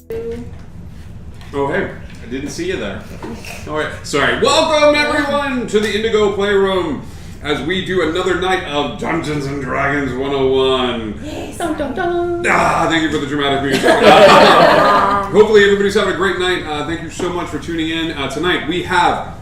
Oh, hey. I didn't see you there. All right. Sorry. Welcome, everyone, to the Indigo Playroom as we do another night of Dungeons & Dragons 101. Yes. Dun, dun, dun. Thank you for the dramatic music. Hopefully everybody's having a great night. Thank you so much for tuning in. Tonight we have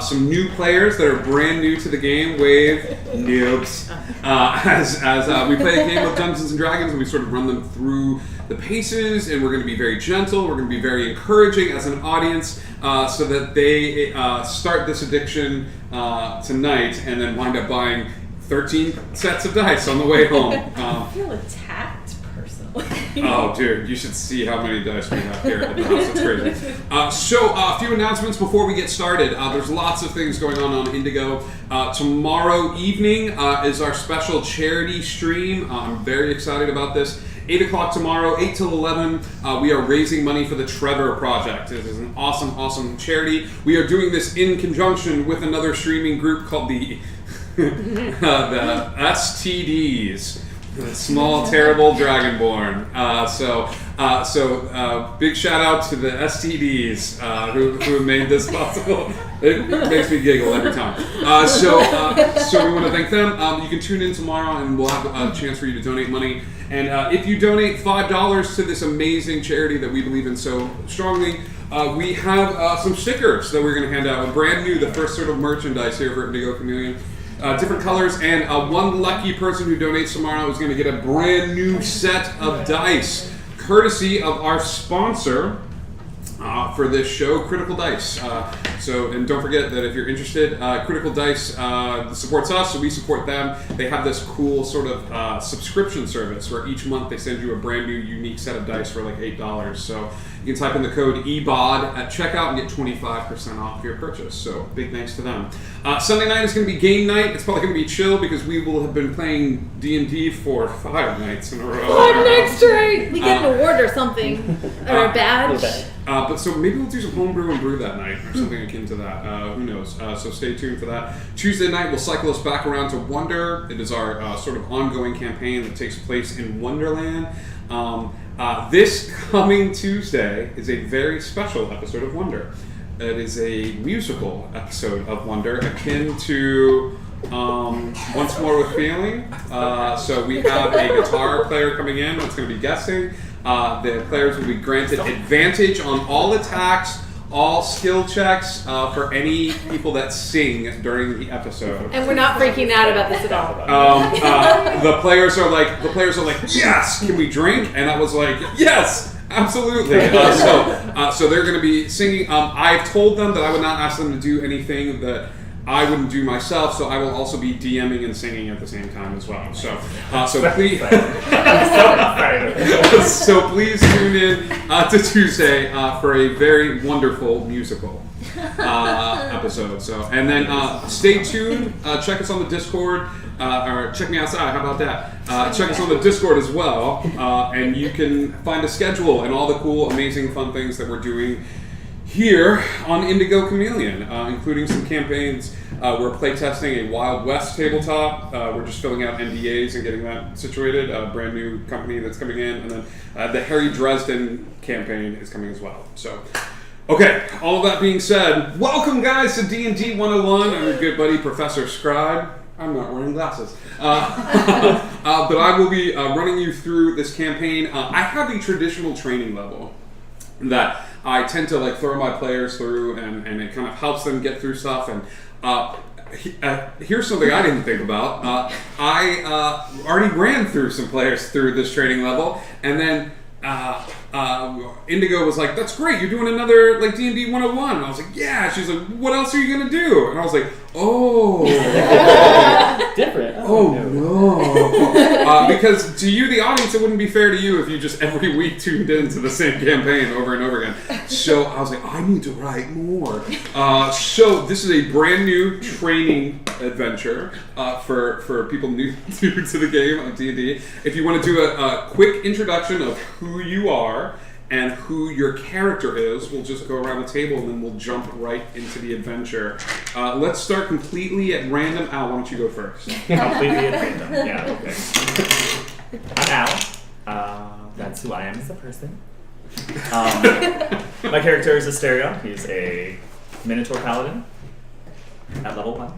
some new players that are brand new to the game. Wave noobs. As we play a game of Dungeons & Dragons and we sort of run them through the paces, and we're going to be very gentle, we're going to be very encouraging as an audience so that they start this addiction tonight and then wind up buying 13 sets of dice on the way home. I feel attacked personally. Oh, dude, you should see how many dice we have here at the house. It's crazy. So, a few announcements before we get started. There's lots of things going on Indigo. Tomorrow evening is our special charity stream. I'm very excited about this. 8 o'clock tomorrow, 8 till 11, we are raising money for the Trevor Project. It is an awesome, awesome charity. We are doing this in conjunction with another streaming group called the STDs. The Small Terrible Dragonborn. So big shout out to the STDs who made this possible. It makes me giggle every time. So we want to thank them. You can tune in tomorrow and we'll have a chance for you to donate money. And if you donate $5 to this amazing charity that we believe in so strongly, we have some stickers that we're going to hand out. Brand new, the first sort of merchandise here for Indigo Chameleon. Different colors, and one lucky person who donates tomorrow is going to get a brand new set of dice, courtesy of our sponsor for this show, Critical Dice. And don't forget that if you're interested, Critical Dice supports us, so we support them. They have this cool sort of subscription service where each month they send you a brand new, unique set of dice for like $8. So you can type in the code EBOD at checkout and get 25% off your purchase. So big thanks to them. Sunday night is going to be game night. It's probably going to be chill because we will have been playing D&D for 5 nights in a row. 5 nights straight! We get an award or something. Or a badge. But so maybe we'll do some homebrew and brew that night or something akin to that. Who knows? So stay tuned for that. Tuesday night we'll cycle us back around to Wonder. It is our sort of ongoing campaign that takes place in Wonderland. This coming Tuesday is a very special episode of Wonder. It is a musical episode of Wonder akin to Once More with Feeling. So we have a guitar player coming in that's going to be guesting. The players will be granted advantage on all attacks, all skill checks for any people that sing during the episode. And we're not freaking out about this at all. The players are like, yes, can we drink? And I was like, yes, absolutely. So they're going to be singing. I've told them that I would not ask them to do anything that I wouldn't do myself, so I will also be DMing and singing at the same time as well. So please, so please tune in to Tuesday for a very wonderful musical episode. So, and then stay tuned. Check us on the Discord, or check me outside. How about that? Check us on the Discord as well, and you can find a schedule and all the cool, amazing, fun things that we're doing here on Indigo Chameleon, including some campaigns. We're playtesting a Wild West tabletop. We're just filling out NDAs and getting that situated. A brand new company that's coming in. And then the Harry Dresden campaign is coming as well. So, okay, all of that being said, welcome guys to D&D 101. I'm your good buddy, Professor Scribe. I'm not wearing glasses. But I will be running you through this campaign. I have a traditional training level that I tend to like throw my players through, and it kind of helps them get through stuff. And here's something I didn't think about. I already ran through some players through this training level, and then Indigo was like, "That's great, you're doing another like D&D 101." And I was like, "Yeah." She's like, "What else are you gonna do?" And I was like, "Oh, different. Oh no!" Because to you, the audience, it wouldn't be fair to you if you just every week tuned into the same campaign over and over again. So I was like, I need to write more. So this is a brand new training adventure for people new to the game of D&D. If you want to do a quick introduction of who you are and who your character is, we'll just go around the table and then we'll jump right into the adventure. Let's start completely at random. Al, why don't you go first? Completely at random. Yeah, okay. I'm Al. That's who I am as a person. My character is Asterion. He's a Minotaur Paladin at level 1.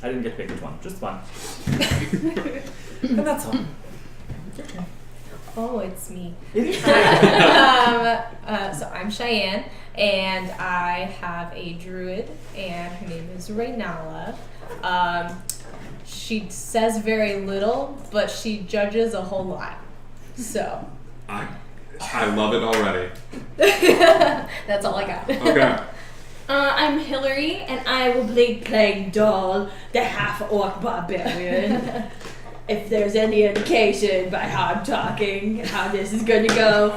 I didn't get to pick which one, just one. And that's all. Oh, it's me. It is. So I'm Cheyenne, and I have a druid, and her name is Raynala. She says very little, but she judges a whole lot. So. I love it already. That's all I got. Okay. I'm Hillary, and I will play Plague Doll, the half-orc barbarian. If there's any indication by how I'm talking, how this is going to go,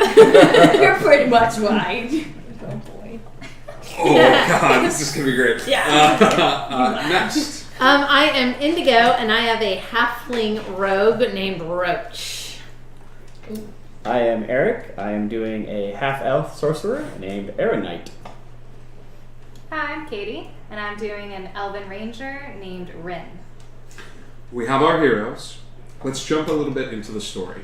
you're pretty much right. Oh boy. Oh God, this is gonna be great. Yeah. Next. I am Indigo, and I have a halfling rogue named Roach. I am Eric. I am doing a half-elf sorcerer named Aaronite. Hi, I'm Katie, and I'm doing an elven ranger named Rin. We have our heroes. Let's jump a little bit into the story.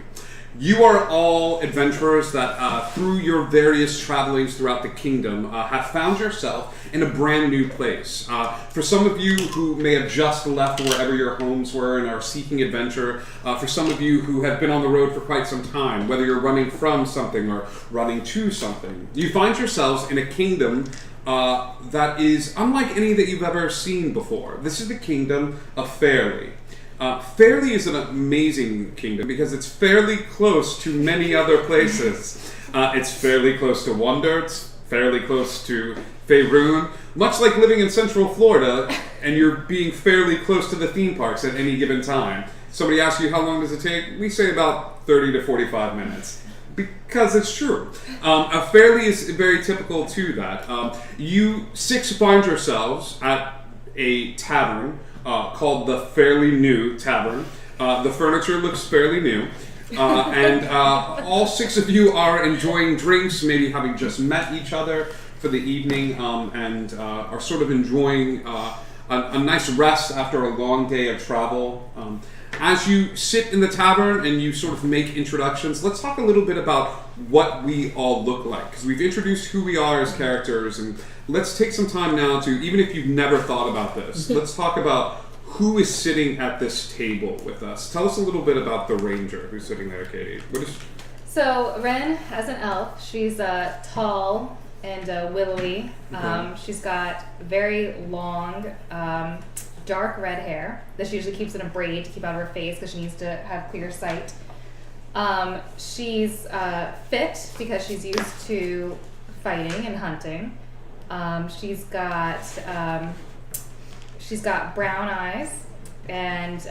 You are all adventurers that, through your various travelings throughout the kingdom, have found yourself in a brand new place. For some of you who may have just left wherever your homes were and are seeking adventure, for some of you who have been on the road for quite some time, whether you're running from something or running to something, you find yourselves in a kingdom that is unlike any that you've ever seen before. This is the kingdom of Fairly. Fairly is an amazing kingdom because it's fairly close to many other places. It's fairly close to Wonder, it's fairly close to Faerun, much like living in Central Florida and you're being fairly close to the theme parks at any given time. Somebody asks you how long does it take? We say about 30 to 45 minutes. Because it's true. Fairly is very typical to that. You 6 find yourselves at a tavern called the Fairly New Tavern. The furniture looks fairly new. And all 6 of you are enjoying drinks, maybe having just met each other for the evening, and are sort of enjoying a nice rest after a long day of travel. As you sit in the tavern and you sort of make introductions, let's talk a little bit about what we all look like. Because we've introduced who we are as characters, and let's take some time now to, even if you've never thought about this, let's talk about who is sitting at this table with us. Tell us a little bit about the ranger who's sitting there, Katie. So Ren, as an elf, she's tall and willowy. She's got very long, dark red hair that she usually keeps in a braid to keep out of her face because she needs to have clear sight. She's fit because she's used to fighting and hunting. She's got brown eyes, and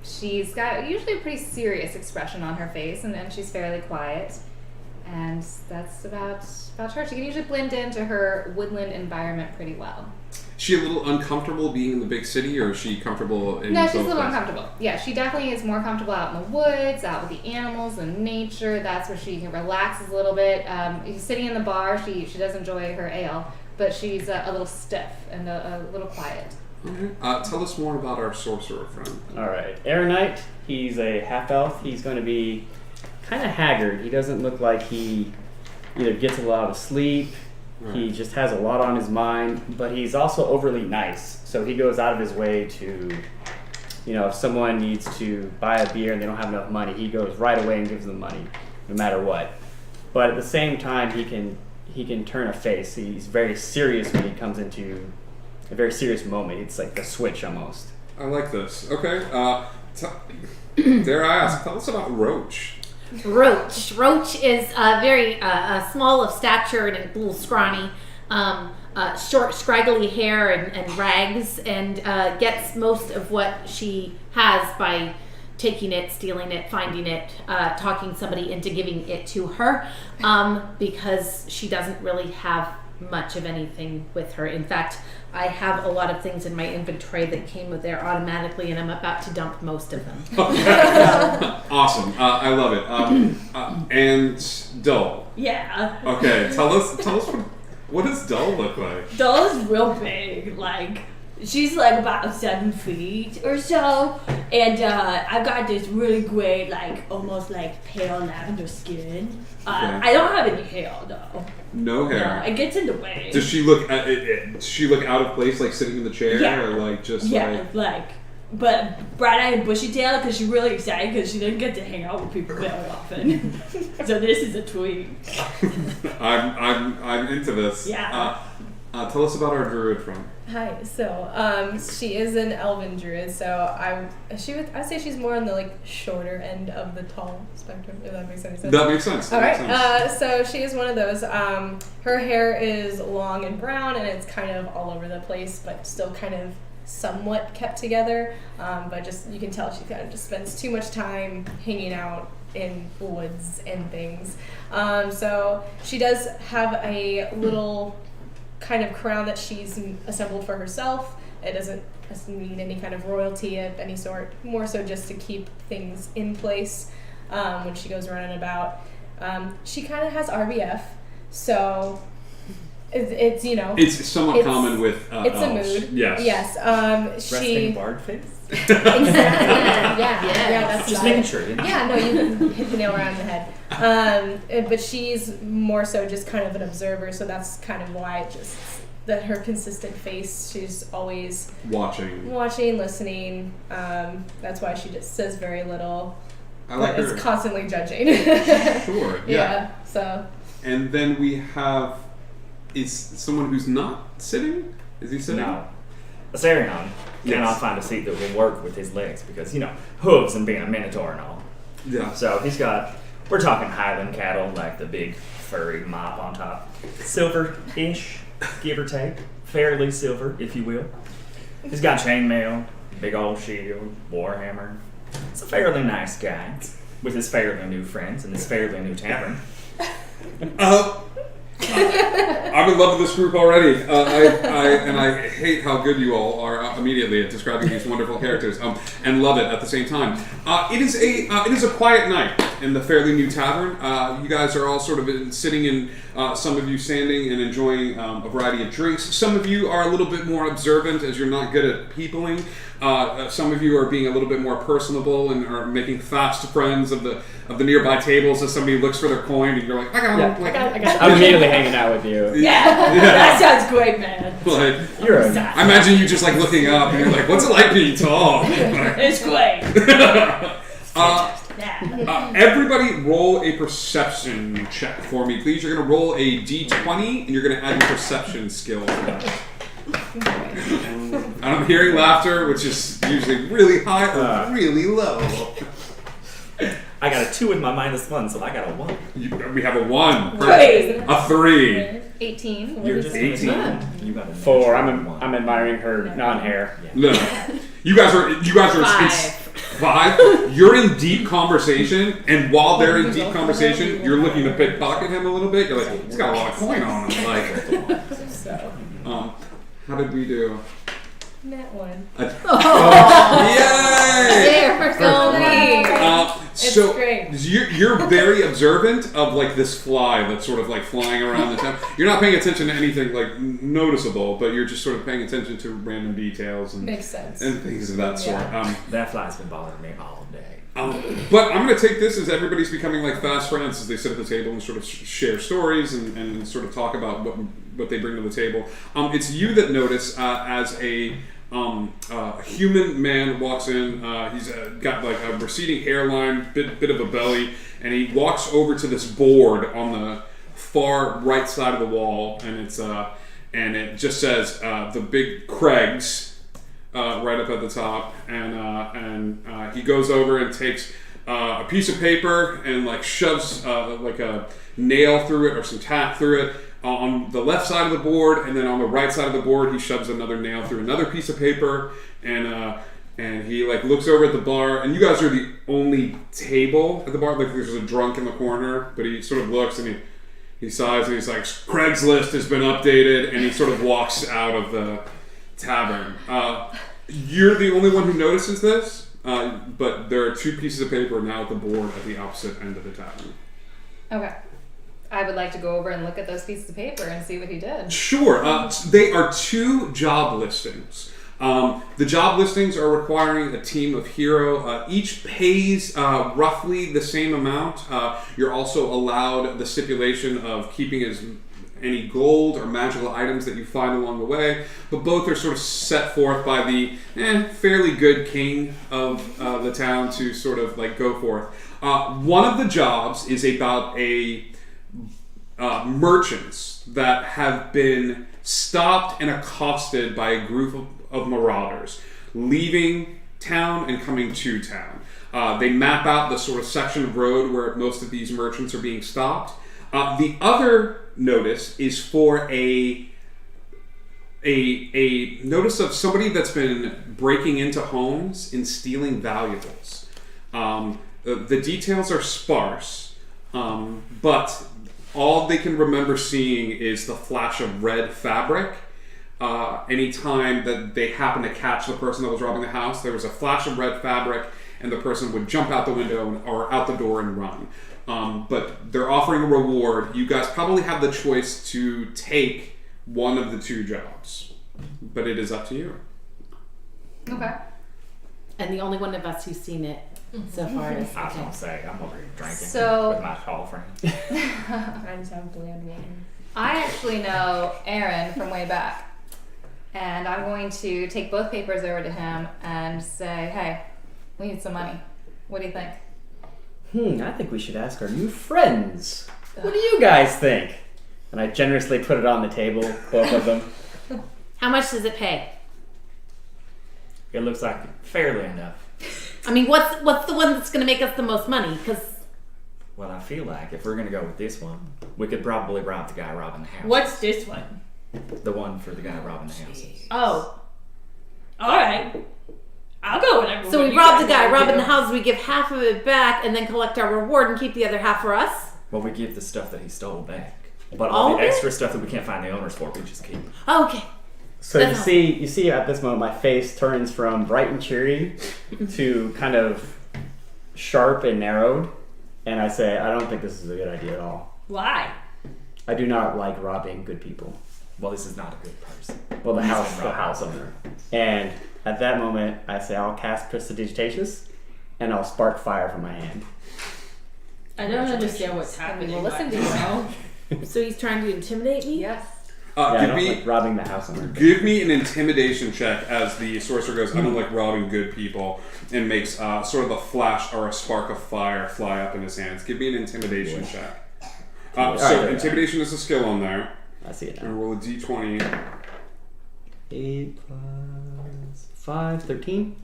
she's got usually a pretty serious expression on her face, and she's fairly quiet. And that's about her. She can usually blend into her woodland environment pretty well. Is she a little uncomfortable being in the big city, or is she comfortable in No, she's a both little places? uncomfortable. Yeah, she definitely is more comfortable out in the woods, out with the animals and nature. That's where she can relax a little bit. Sitting in the bar, she does enjoy her ale, but she's a little stiff and a little quiet. Okay. Tell us more about our sorcerer friend. Alright, Aaronite, he's a half-elf. He's going to be kind of haggard. He doesn't look like he either gets a lot of sleep, he just has a lot on his mind, but he's also overly nice. So he goes out of his way to, if someone needs to buy a beer and they don't have enough money, he goes right away and gives them money, no matter what. But at the same time, he can turn a face. He's very serious when he comes into a very serious moment. It's like a switch almost. I like this. Okay. Dare I ask, tell us about Roach. Roach is very small of stature and a little scrawny, short, scraggly hair and rags, and gets most of what she has by taking it, stealing it, finding it, talking somebody into giving it to her, because she doesn't really have much of anything with her. In fact, I have a lot of things in my inventory that came with there automatically, and I'm about to dump most of them. Awesome. I love it. And Dull. Yeah. Okay, tell us what does Dull look like? Doll is real big, like she's like about 7 feet or so, and I've got this really great, like almost like pale lavender skin. I don't have any hair though. No hair. No, it gets in the way. Does she look? Does she look out of place, like sitting in the chair, Yeah. or like just Yeah, like? but bright-eyed and bushy-tailed because she's really excited because she didn't get to hang out with people very often. So this is a tweet. I'm into this. Yeah. Tell us about our druid friend. Hi. So, she is an elven druid. So I'd say she's more on the like shorter end of the tall spectrum. If that makes any sense. That makes sense. All That right. makes sense. So she is one of those. Her hair is long and brown, and it's kind of all over the place, but still kind of somewhat kept together. But just you can tell she kind of just spends too much time hanging out in woods and things. So she does have a little kind of crown that she's assembled for herself. It doesn't need any kind of royalty of any sort, more so just to keep things in place when she goes running about. She kind of has RBF, so it's you know It's somewhat it's- common with it's a elves. mood. Yes. Yes. Resting She bard face? exactly. Yeah. That's Just about making it. sure. You know? Yeah, no, you hit the nail right on the head. But she's more so just kind of an observer, so that's kind of why that her consistent face, she's always Watching. watching, listening. That's why she just says very little, I like but her. is constantly judging. Sure. Yeah, so. And then we have is someone who's not sitting. Is he sitting? No. Asarion cannot Yes. find a seat that will work with his legs because, hooves and being a minotaur and all. Yeah. So we're talking Highland cattle, like the big furry mop on top. Silver-ish, give or take. Fairly silver, if you will. He's got chainmail, big old shield, warhammer. He's a fairly nice guy with his fairly new friends and his fairly new tavern. I'm in love with this group already. I hate how good you all are immediately at describing these wonderful characters, and love it at the same time. It is a quiet night in the fairly new tavern. You guys are all sort of sitting in, some of you standing and enjoying a variety of drinks. Some of you are a little bit more observant as you're not good at peopling. Some of you are being a little bit more personable and are making fast friends of the nearby tables as somebody looks for their coin and you're like, I got it. I'm immediately hanging out with you. Yeah, that sounds great, man. Like, You're a I imagine you just like looking up and you're like, what's it like being tall? It's great. Yeah. Everybody roll a perception check for me, please. You're going to roll a d20 and you're going to add your perception skill to that. And I'm hearing laughter, which is usually really high or really low. I got a 2 in my -1, so I got a 1. We have a 1. Great. A 3. 18. You're just 18. You got a 4. natural 1. I'm admiring her non-hair. No. You guys are 5. You're in deep conversation, and while they're in deep conversation, you're looking to pickpocket him a little bit. You're like, he's got a lot of coin on him. Like, So, how did we do? net one. Yay! There, go me. So great. you're very observant of like this fly that's sort of like flying around the town. You're not paying attention to anything like noticeable, but you're just sort of paying attention to random details and Makes sense. and things of that sort. Yeah. That fly's been bothering me all day. But I'm going to take this as everybody's becoming like fast friends as they sit at the table and sort of share stories and sort of talk about what they bring to the table. It's you that notice as a human man walks in. He's got like a receding hairline, bit of a belly, and he walks over to this board on the far right side of the wall, and it's and it just says the big Craigs. Right up at the top, and he goes over and takes a piece of paper and like shoves like a nail through it or some tack through it on the left side of the board, and then on the right side of the board he shoves another nail through another piece of paper, and he like looks over at the bar, and you guys are the only table at the bar. Like there's a drunk in the corner, but he sort of looks and he sighs and he's like, Craigslist has been updated, and he sort of walks out of the tavern. You're the only one who notices this, but there are 2 pieces of paper now at the board at the opposite end of the tavern. Okay. I would like to go over and look at those pieces of paper and see what he did. Sure. They are 2 job listings. The job listings are requiring a team of hero. Each pays roughly the same amount. You're also allowed the stipulation of keeping any gold or magical items that you find along the way, but both are sort of set forth by the fairly good king of the town to sort of like go forth. One of the jobs is about merchants that have been stopped and accosted by a group of marauders leaving town and coming to town. They map out the sort of section of road where most of these merchants are being stopped. The other notice is for a notice of somebody that's been breaking into homes and stealing valuables. The details are sparse, but all they can remember seeing is the flash of red fabric. Anytime that they happen to catch the person that was robbing the house, there was a flash of red fabric, and the person would jump out the window or out the door and run. But they're offering a reward. You guys probably have the choice to take one of the two jobs, but it is up to you. Okay. And the only one of us who's seen it so far is I was gonna say, I'm over here drinking So- with my tall friend. I just have bland water. I actually know Aaron from way back. And I'm going to take both papers over to him and say, hey, we need some money. What do you think? I think we should ask our new friends. What do you guys think? And I generously put it on the table, both of them. How much does it pay? It looks like fairly enough. I mean, what's the one that's going to make us the most money? Because Well, I feel like if we're gonna go with this one, we could probably rob the guy robbing the house. What's this one? The one for the guy robbing the houses. Oh. Alright. I'll go whatever. so one we you rob guys the guy wanna robbing do. the house. We give half of it back and then collect our reward and keep the other half for us. Well, we give the stuff that he stole back. But All all of the it? extra stuff that we can't find the owners for, we just keep. Oh, okay. So That's you see at this moment my face turns from bright and cheery to kind of sharp and narrowed, and I say, I don't think this is a good idea at all. Why? I do not like robbing good people. Well, this is not a good person. Well, the He's house been robbed. owner. And at that moment, I say, I'll cast Prestidigitatus, and I'll spark fire from my hand. I don't understand what's And we happening. will listen to right you. now. So he's trying to intimidate me? Yes. Yeah, I Give don't me like robbing the house owner. Give me an intimidation check as the sorcerer goes, I don't like robbing good people, and makes sort of a flash or a spark of fire fly up in his hands. Give me an intimidation check. So Alright, intimidation is a skill on there. I see it now. And roll a d20. 8 plus 5, 13.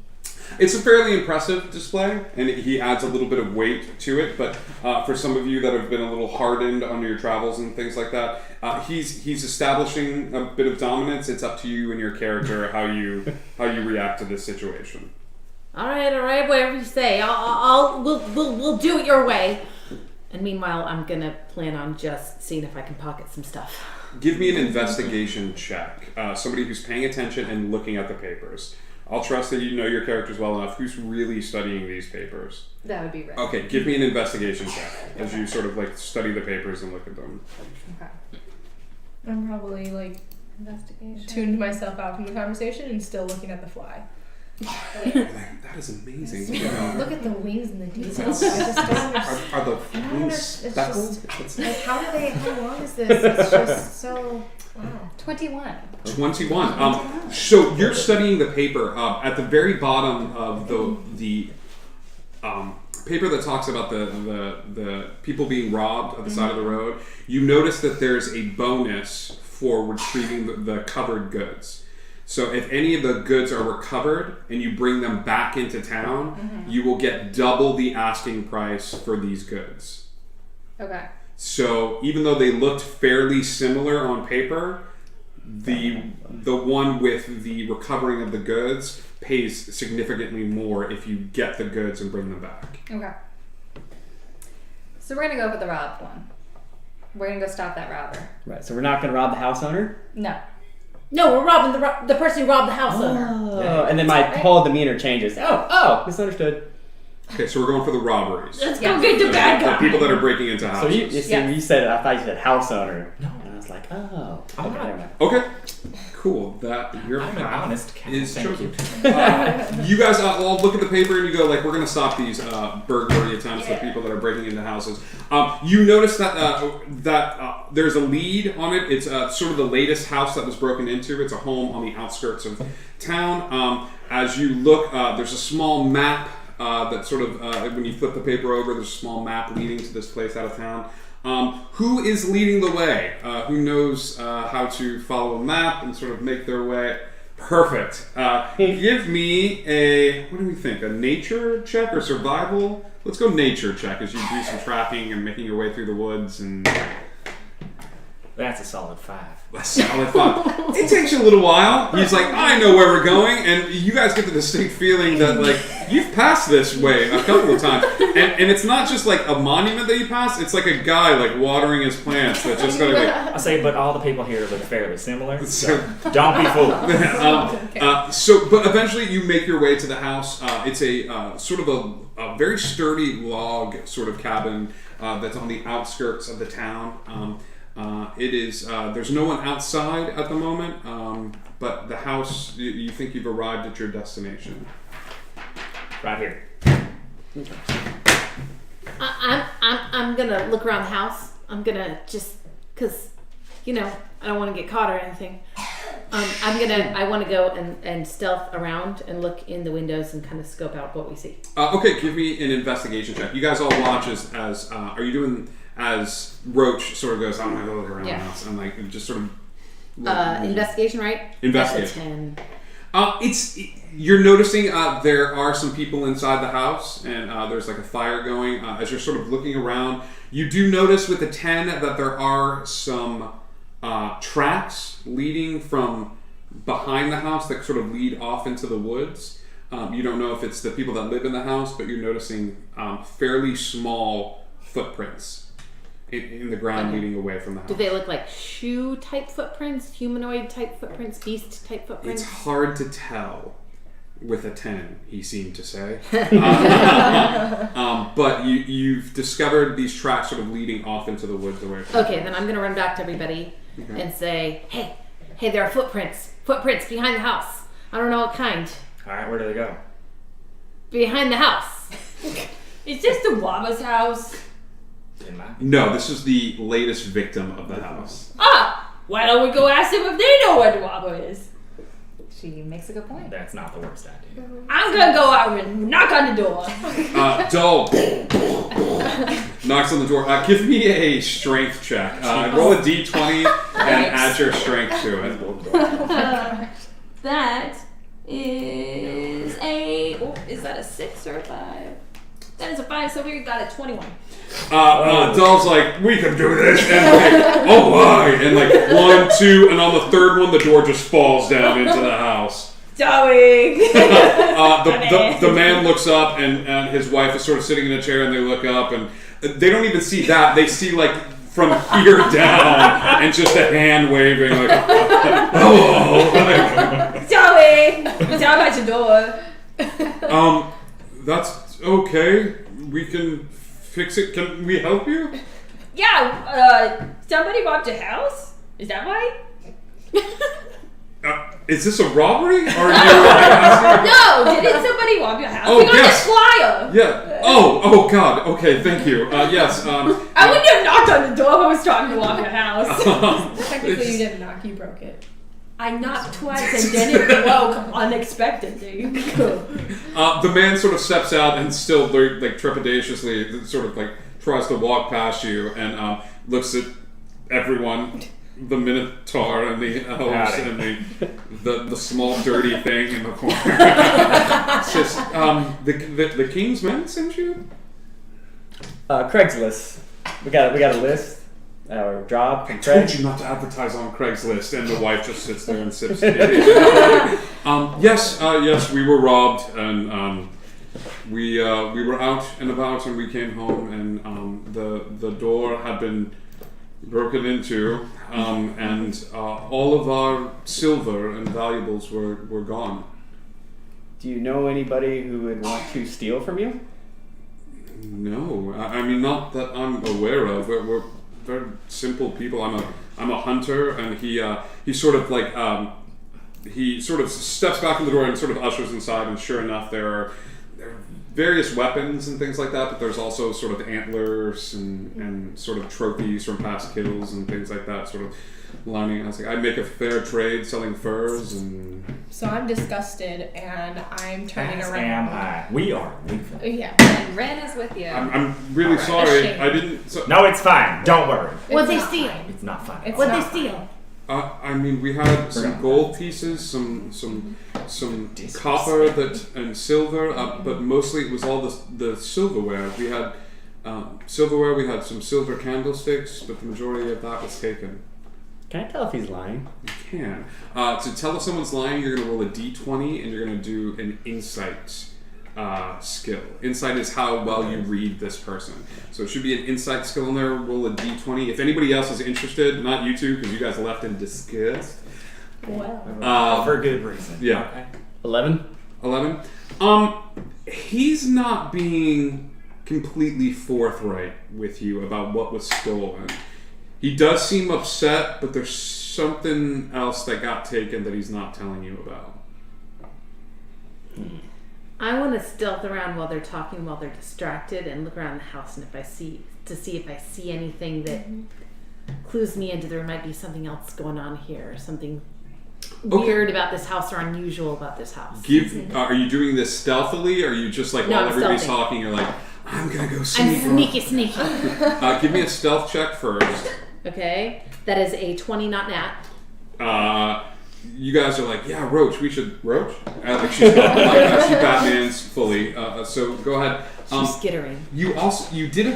It's a fairly impressive display, and he adds a little bit of weight to it. But for some of you that have been a little hardened on your travels and things like that, he's establishing a bit of dominance. It's up to you and your character how you react to this situation. All right, whatever you say. We'll do it your way. And meanwhile, I'm gonna plan on just seeing if I can pocket some stuff. Give me an investigation check. Somebody who's paying attention and looking at the papers. I'll trust that you know your characters well enough. Who's really studying these papers? That would be right. Okay, give me an investigation check as you sort of like study the papers and look at them. Okay. I'm probably like Investigation. tuned myself out from the conversation and still looking at the fly. That is amazing. You know, Look at the wings and the details. I just don't understand. are the I don't wings understand. speckled? It's just like, how long is this? It's just so, wow. 21. 21. So you're studying the paper. At the very bottom of the paper that talks about the people being robbed at the side of the road, you notice that there's a bonus for retrieving the covered goods. So if any of the goods are recovered and you bring them back into town, you will get double the asking price for these goods. Okay. So even though they looked fairly similar on paper, the one with the recovering of the goods pays significantly more if you get the goods and bring them back. Okay. So we're gonna go with the robbed one. We're gonna go stop that robber. Right, so we're not going to rob the house owner? No. No, we're robbing the person who robbed the house owner. Oh, and then my whole demeanor changes. Oh, misunderstood. Okay, so we're going for the robberies. Let's go get the bad The guy. people that are breaking into So houses. you see, Yes. you said, I thought you said house owner. No. And I was like, oh. Okay, never mind. Okay, cool that your I'm an path honest cat. is Thank chosen. you. You guys all look at the paper and you go like, we're going to stop these burglary attempts with people that are breaking into houses. You notice that there's a lead on it. It's sort of the latest house that was broken into. It's a home on the outskirts of town. As you look, there's a small map that sort of, when you flip the paper over, there's a small map leading to this place out of town. Who is leading the way? Who knows how to follow a map and sort of make their way? Perfect. Give me what do we think? A nature check or survival? Let's go nature check as you do some tracking and making your way through the woods. And That's a solid 5. a solid 5. It takes you a little while. He's like, I know where we're going, and you guys get the distinct feeling that like you've passed this way a couple of times, and it's not just like a monument that you passed. It's like a guy like watering his plants that just kind of like. I say, but all the people here look fairly similar. So- Don't be fooled. But eventually you make your way to the house. It's a sort of a very sturdy log sort of cabin that's on the outskirts of the town. It is. There's no one outside at the moment, but the house. You think you've arrived at your destination. Right here. I'm gonna look around the house. I'm gonna just, cause, I don't want to get caught or anything. I want to go and stealth around and look in the windows and kind of scope out what we see. Okay, give me an investigation check. You guys all watch as are you doing as Roach sort of goes, I'm gonna go look around the house and like just sort of Investigation, right? Investigation. That's a 10. You're noticing there are some people inside the house, and there's like a fire going. As you're sort of looking around, you do notice with the 10 that there are some tracks leading from behind the house that sort of lead off into the woods. You don't know if it's the people that live in the house, but you're noticing fairly small footprints in the ground leading away from the house. Do they look like shoe type footprints, humanoid type footprints, beast type footprints? It's hard to tell with a 10, he seemed to say. But you've discovered these tracks sort of leading off into the woods away from Okay, then I'm going to run back to everybody and say, hey, there are footprints behind the house. I don't know what kind. Alright, where do they go? Behind the house. Is this the Waba's house? In my No, this is the latest victim of the house. Why don't we go ask them if they know where the Waba is? She makes a good point. That's not the worst idea. I'm gonna go out and knock on the door. Dull knocks on the door. Give me a strength check. Roll a d20 and add your strength to it. That is is that a 6 or a 5? That is a 5, so we got a 21. Dull's like, we can do this, and like, oh my, and like 1, 2, and on the third one, the door just falls down into the house. Going. The man looks up, and his wife is sort of sitting in a chair, and they look up, and they don't even see that. They see like from here down, and just a hand waving, like, oh. Joey, down at your door. That's okay. We can fix it. Can we help you? Yeah, somebody robbed your house? Is that right? Is this a robbery? Or are you No, didn't somebody rob your house? Oh, we got yes. this flyer. Yeah. Oh God. Okay. Thank you. Yes. I wouldn't have knocked on the door if I was trying to rob your house. Technically, you didn't knock, you broke it. I knocked twice and then it broke unexpectedly. The man sort of steps out and still like trepidatiously sort of like tries to walk past you and looks at everyone, the Minotaur and the elves and the small dirty thing in the corner. Says, the king's men sent you? Craigslist. We got a list. Our job from I told Craig. you not to advertise on Craigslist, and the wife just sits there and sips tea. Yes, we were robbed, and we were out and about, and we came home, and the door had been broken into, and all of our silver and valuables were gone. Do you know anybody who would want to steal from you? No, I mean, not that I'm aware of. We're very simple people. I'm a hunter, and he sort of like he sort of steps back in the door and sort of ushers inside, and sure enough, there are various weapons and things like that, but there's also sort of antlers and sort of trophies from past kills and things like that, sort of lining. I was like, I make a fair trade selling furs, and So I'm disgusted, and I'm turning As around. am I. We are leaving. Yeah. And Ren is with you. I'm really Alright. sorry. Ashamed. I didn't. So, No, it's fine. Don't worry. What'd they not steal? fine. It's not fine. It's What'd not they steal? I mean, we had some gold pieces, some copper and silver, but mostly it was all the silverware. We had silverware. We had some silver candlesticks, but the majority of that was taken. Can I tell if he's lying? You can. To tell if someone's lying, you're going to roll a d20 and you're going to do an insight skill. Insight is how well you read this person. So it should be an insight skill in there. Roll a d20. If anybody else is interested, not you two, because you guys left in disgust. Well. For good reason. Yeah. Okay. 11. 11. He's not being completely forthright with you about what was stolen. He does seem upset, but there's something else that got taken that he's not telling you about. I want to stealth around while they're talking, while they're distracted, and look around the house, and see if I see anything that clues me into there might be something else going on here, something weird about this house or unusual about this house. Are you doing this stealthily, or are you just like No, while I'm everybody's stealthing. talking, you're like, I'm gonna go I'm sneak. sneaky. Give me a stealth check first. Okay, that is a 20, not nat. You guys are like, yeah, Roach. We should Roach. Like she's got, she Batman's fully. So go ahead. She's skittering. You did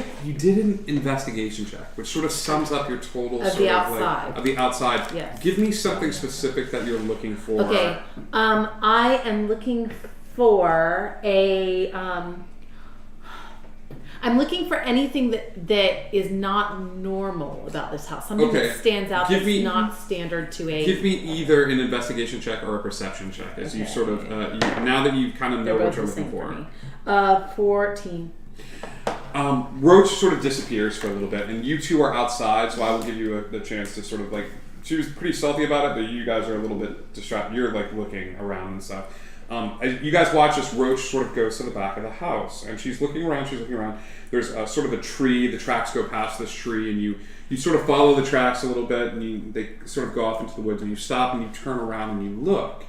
an investigation check, which sort of sums up your total Of sort the of outside. like, of the outside. Yes. Give me something specific that you're looking for. Okay, I am looking for a. I'm looking for anything that is not normal about this house. Something Okay. that stands out Give that's me- not standard to a. Give me either an investigation check or a perception check, as you Okay. sort of now that you kind of know They're what both you're the looking same for. me. 14. Roach sort of disappears for a little bit, and you two are outside, so I will give you the chance to sort of like. She was pretty stealthy about it, but you guys are a little bit distracted. You're like looking around and stuff. As you guys watch as Roach sort of goes to the back of the house, and she's looking around. There's sort of a tree. The tracks go past this tree, and you sort of follow the tracks a little bit, and they sort of go off into the woods, and you stop and you turn around and you look.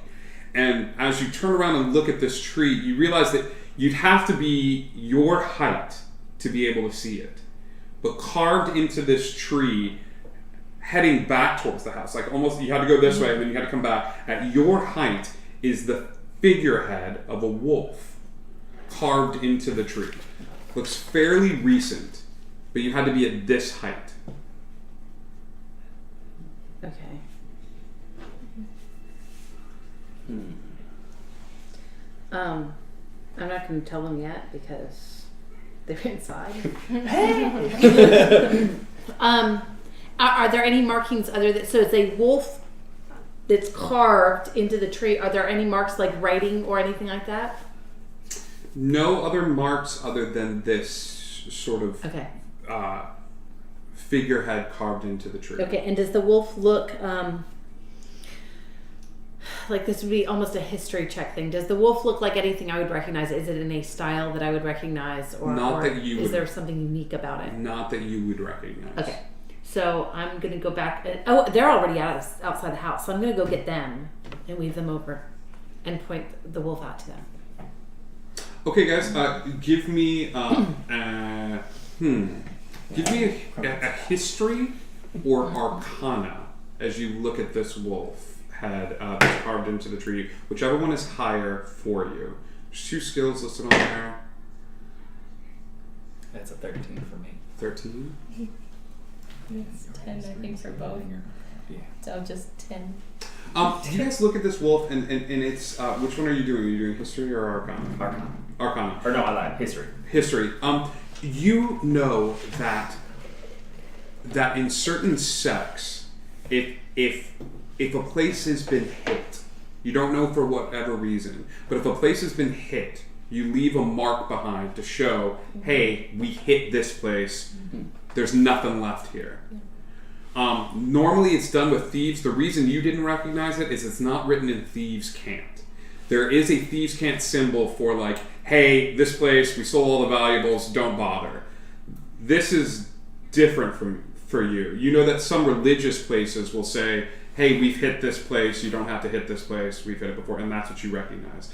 And as you turn around and look at this tree, you realize that you'd have to be your height to be able to see it. But carved into this tree, heading back towards the house, like almost you had to go this way and then you had to come back, at your height is the figurehead of a wolf carved into the tree. Looks fairly recent, but you had to be at this height. Okay. I'm not going to tell them yet because they're inside. Are there any markings other than so it's a wolf that's carved into the tree? Are there any marks like writing or anything like that? No other marks other than this sort of Okay. figurehead carved into the tree. Okay. And does the wolf look like this would be almost a history check thing? Does the wolf look like anything I would recognize? Is it in a style that I would recognize, or, Not or that you is would- there something unique about it? Not that you would recognize. Okay. So I'm gonna go back. They're already outside the house. So I'm gonna go get them and weave them over, and point the wolf out to them. Okay, guys, give me give me a history or arcana as you look at this wolf head that's carved into the tree. Whichever one is higher for you. There's 2 skills listed on there. That's a 13 for me. 13. It's 10, I think, for both. Yeah. So just 10. You guys look at this wolf and it's which one are you doing? Are you doing history or arcana? Arcana. Or no, I lied. History. History. You know that in certain sects, if a place has been hit, you don't know for whatever reason, but if a place has been hit, you leave a mark behind to show, hey, we hit this place. There's nothing left here. Normally it's done with thieves. The reason you didn't recognize it is it's not written in thieves' cant. There is a thieves' cant symbol for like, hey, this place, we stole all the valuables, don't bother. This is different for you. You know that some religious places will say, hey, we've hit this place, you don't have to hit this place, we've hit it before, and that's what you recognize.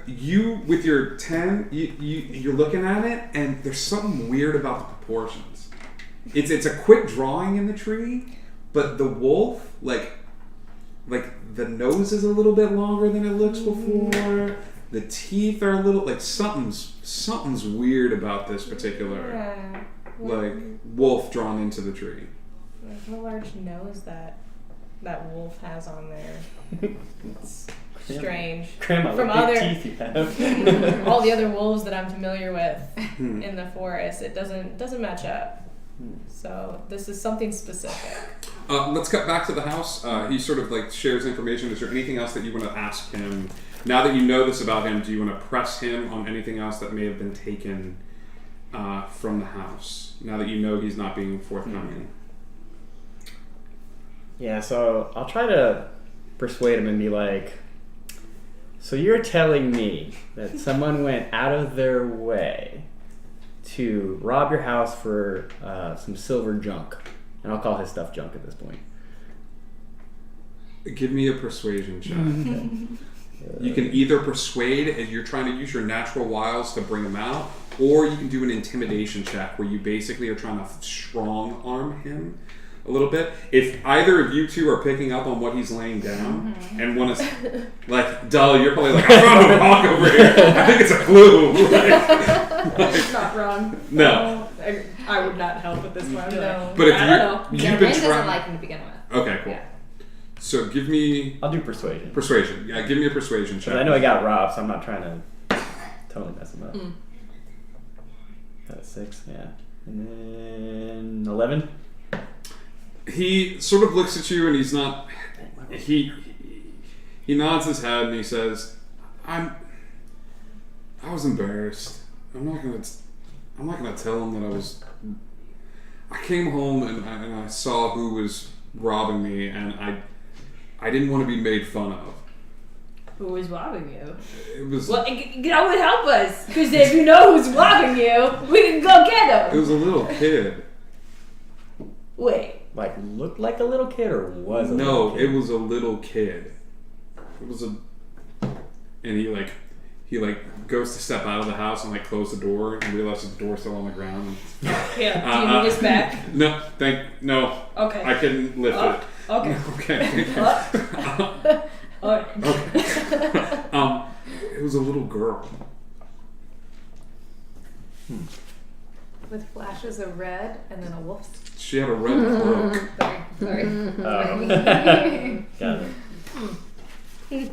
You, with your 10, you're looking at it, and there's something weird about the proportions. It's a quick drawing in the tree, but the wolf, like the nose is a little bit longer than it looks before. The teeth are a little like something's weird about this particular like wolf drawn into the tree. Like what large nose that wolf has on there. It's strange. Grandma, From what other big teeth you have. all the other wolves that I'm familiar with in the forest, it doesn't match up. So this is something specific. Let's cut back to the house. He sort of like shares information. Is there anything else that you want to ask him? Now that you know this about him, do you want to press him on anything else that may have been taken from the house? Now that you know he's not being forthcoming. Yeah, so I'll try to persuade him and be like, so you're telling me that someone went out of their way to rob your house for some silver junk. And I'll call his stuff junk at this point. Give me a persuasion check. Okay. You can either persuade as you're trying to use your natural wiles to bring him out, or you can do an intimidation check where you basically are trying to strong arm him a little bit. If either of you two are picking up on what he's laying down and want to, like, Dull, you're probably like, I found a rock over here. I think it's a clue. It's not wrong. No. I would not help with this one. No. But if I don't know. you've Yeah, been Ren doesn't trying. like him to begin with. Okay, cool. Yeah. So give me I'll do persuasion. persuasion. Yeah, give me a persuasion check. Because I know he got robbed, so I'm not trying to totally mess him up. Got a 6, yeah. And then 11. He sort of looks at you and he's not. He nods his head and he says, I was embarrassed. I'm not gonna tell him that I came home and I saw who was robbing me, and I didn't want to be made fun of. Who was robbing you? It was Well, that would help us. Because if you know who's robbing you, we can go get it him. was a little kid. Wait. Like, looked like a little kid or was a No, little kid? it was a little kid. It was and he goes to step out of the house and like close the door and realizes the door's still on the ground. Here, do you need this back? No, no. Okay. I can lift it. Okay. Okay. Alright. Okay. It was a little girl. With flashes of red and then a wolf. She had a red cloak. Sorry. Oh. Got it.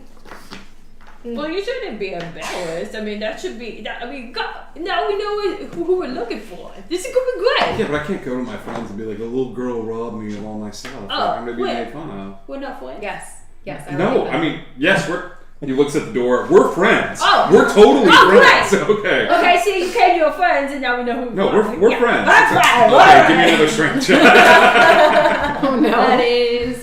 Well, you shouldn't be embarrassed. I mean, that should be. God, now we know who we're looking for. This is gonna be great. Yeah, but I can't go to my friends and be like, a little girl robbed me of all my stuff. I'm gonna be wait. made fun of. We're not friends. Yes. Yes. I No, like that. I mean, yes, he looks at the door. We're friends. Oh. We're totally Oh, friends. great. Okay. Okay, see, you came to your friends, and now we know who. No, we're friends. That's right. Okay, give me another strength check. Oh no. That is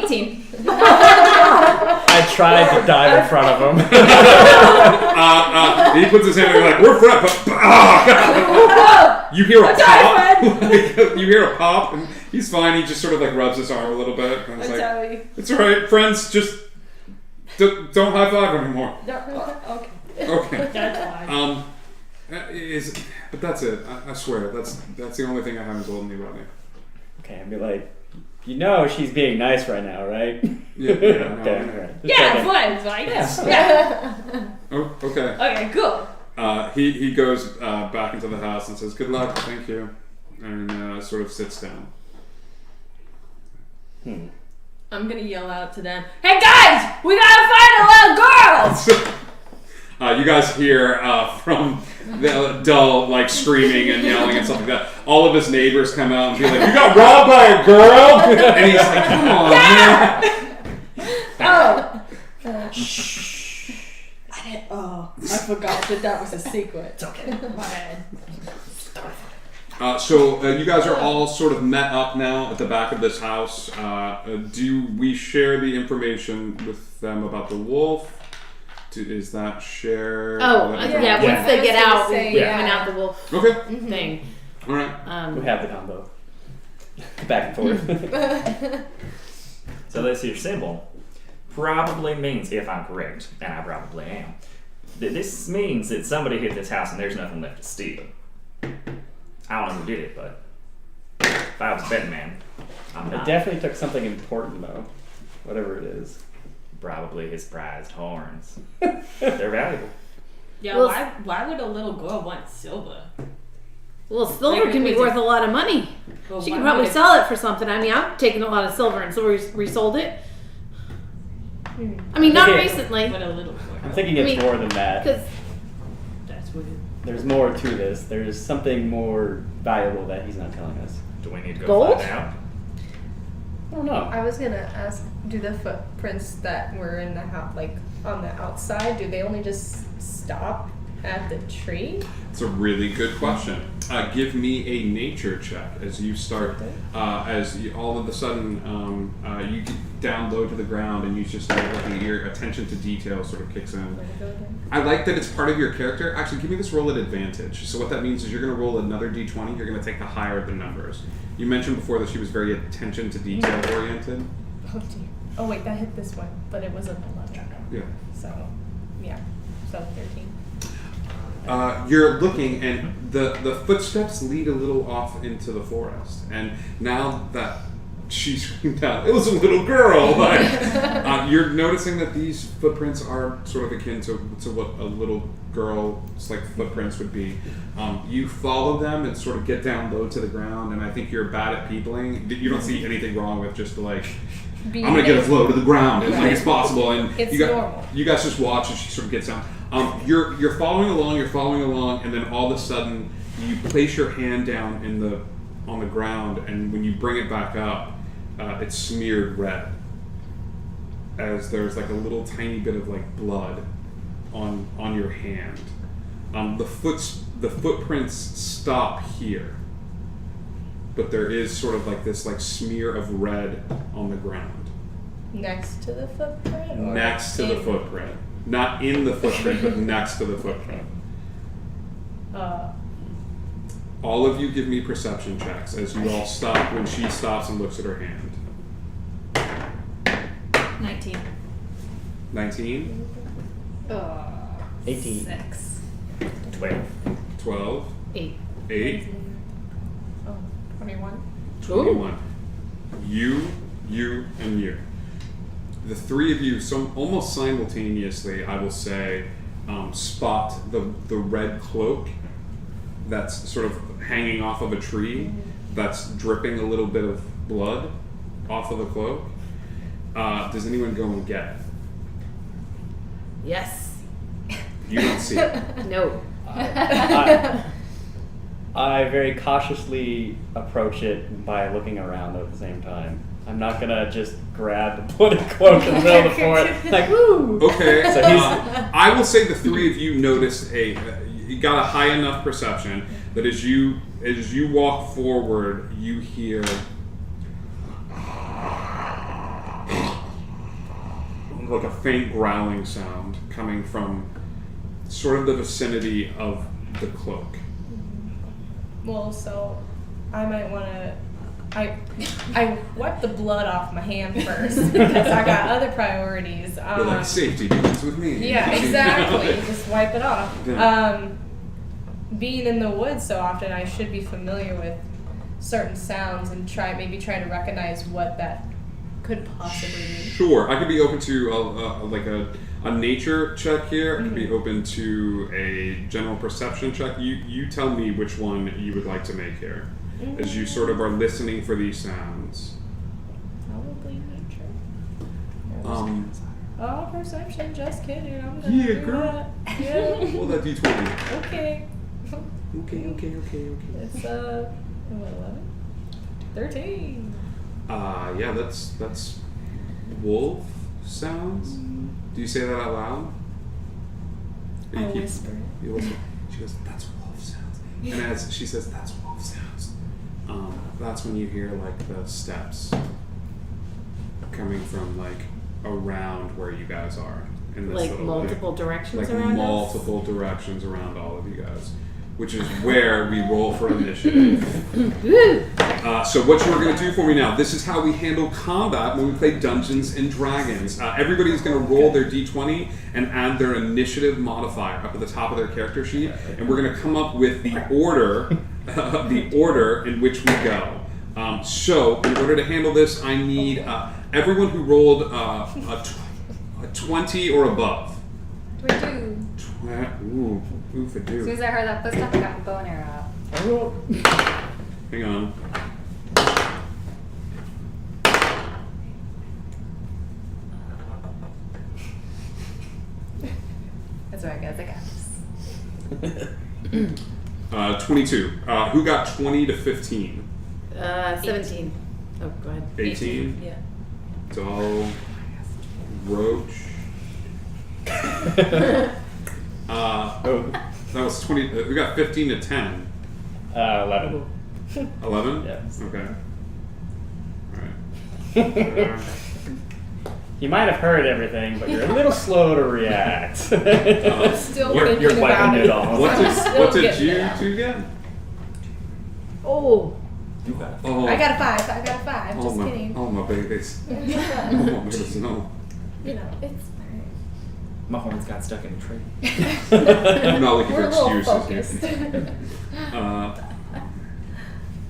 18. I tried to dive in front of him. He puts his hand in like, we're friends. You hear a pop. You hear a pop, and he's fine. He just sort of like rubs his arm a little bit. And it's I'm like, sorry. it's all right, friends. Just don't high five anymore. No, okay. Okay. That's fine. But that's it. I swear, that's the only thing I haven't told anybody. Okay, I'd be like, you know she's being nice right now, right? Yeah. Okay, No, alright. Just Yeah, checking. friends, right? Yeah. Oh, okay. Okay, cool. He goes back into the house and says, "Good luck, thank you," and sort of sits down. I'm gonna yell out to them, "Hey guys, we gotta find a little girl!" You guys hear from the Dull like screaming and yelling and stuff like that. All of his neighbors come out and be like, "You got robbed by a girl?" And he's like, "Come on, man." Oh, I forgot that was a secret. It's okay. My bad. So you guys are all sort of met up now at the back of this house. Do we share the information with them about the wolf? Is that share? Oh, yeah. Once they get out, say, we yeah. point out the wolf Okay. thing. All right. We have the combo. Back and forth. So this here symbol probably means, if I'm correct, and I probably am, that this means that somebody hit this house and there's nothing left to steal. I don't know who did it, but if I was a betting man, I'm It not. definitely took something important though. Whatever it is. Probably his prized horns. They're valuable. Yeah, Well, why would a little girl want silver? Well, silver can be worth a lot of money. Well, She why can probably would it- sell it for something. I mean, I've taken a lot of silver and resold it. I mean, not Okay. recently, But a little girl. I'm thinking it's I mean, more than that. because That's weird. There's more to this. There's something more valuable that he's not telling us. Do we need to go Gold? find out? I don't know. I was gonna ask, do the footprints that were in the house, like on the outside, do they only just stop at the tree? It's a really good question. Give me a nature check as you start. All of a sudden you get down low to the ground and you just start looking. Your attention to detail sort of kicks in. I like that it's part of your character. Actually, give me this roll at advantage. So what that means is you're going to roll another d20. You're going to take the higher of the numbers. You mentioned before that she was very attention to detail oriented. Oh dear. Oh wait, that hit this one, but it was an 11. Yeah. So, yeah. So 13. You're looking, and the footsteps lead a little off into the forest. And now that she screamed out, "It was a little girl!" Like, you're noticing that these footprints are sort of akin to what a little girl's like footprints would be. You follow them and sort of get down low to the ground, and I think you're bad at peopling. You don't see anything wrong with just like, I'm gonna get as low to the ground as like as possible, and It's normal. You guys just watch as she sort of gets down. You're following along, and then all of a sudden you place your hand down on the ground, and when you bring it back up, it's smeared red, as there's like a little tiny bit of like blood on your hand. The footprints stop here, but there is sort of like this like smear of red on the ground. Next to the footprint? Or Next to the in- footprint. Not in the footprint, but next to the footprint. All of you give me perception checks as you all stop when she stops and looks at her hand. 19. 19, 18. 6. 12. 12, 8. 8, Oh, 21. 21. You, and you. The three of you, so almost simultaneously, I will say, spot the red cloak that's sort of hanging off of a tree, that's dripping a little bit of blood off of the cloak. Does anyone go and get it? Yes. You don't see it. No. I very cautiously approach it by looking around at the same time. I'm not gonna just grab the bloody cloak in the middle of the forest, like woo. Okay, So he's- I will say the three of you noticed you got a high enough perception that as you walk forward, you hear like a faint growling sound coming from sort of the vicinity of the cloak. Well, so I might want to. I wipe the blood off my hand first because I got other priorities. But like safety begins with me. Yeah, exactly. Just wipe it off. Yeah. Being in the woods so often, I should be familiar with certain sounds and maybe try to recognize what that could possibly be. Sure, I could be open to a nature check here. I could be open to a general perception check. You tell me which one you would like to make here, as you sort of are listening for these sounds. Probably nature. Um, Perception. Just kidding. I'm gonna Yeah, do girl. that. Yeah. roll that d20. Okay. Okay. It's 11? 13. Yeah, that's wolf sounds. Do you say that out loud? Or I you keep- whisper. You listen. She goes, "That's wolf sounds," and as she says, "That's wolf sounds," that's when you hear like the steps coming from like around where you guys are in this Like little multiple directions like around multiple directions around all of you guys, which is where we roll for initiative. So what you are going to do for me now, this is how we handle combat when we play Dungeons and Dragons. Everybody's going to roll their d20 and add their initiative modifier up at the top of their character sheet, and we're going to come up with the order in which we go. So in order to handle this, I need everyone who rolled a 20 or above. 22. Ooh, for As soon do. as I heard that footstep, I got my bow and arrow out. I roll. Hang on. That's right, guys. I got this. 22. Who got 20 to 15? 17. Oh, go ahead. 18. Yeah. Dull. Roach. That was 20. We got 15 to 10. 11. 11? Yes. Okay. Alright. You might have heard everything, but you're a little slow to react. Still You're thinking about wiping it. it off. What did getting you it out. two get? Oh, You got it. Oh, I got a 5. I got a 5. oh Just my, kidding. Oh my babies. Oh my goodness, no. You know, it's fine. My horns got stuck in a tree. I'm not looking We're for a little excuses here. focused.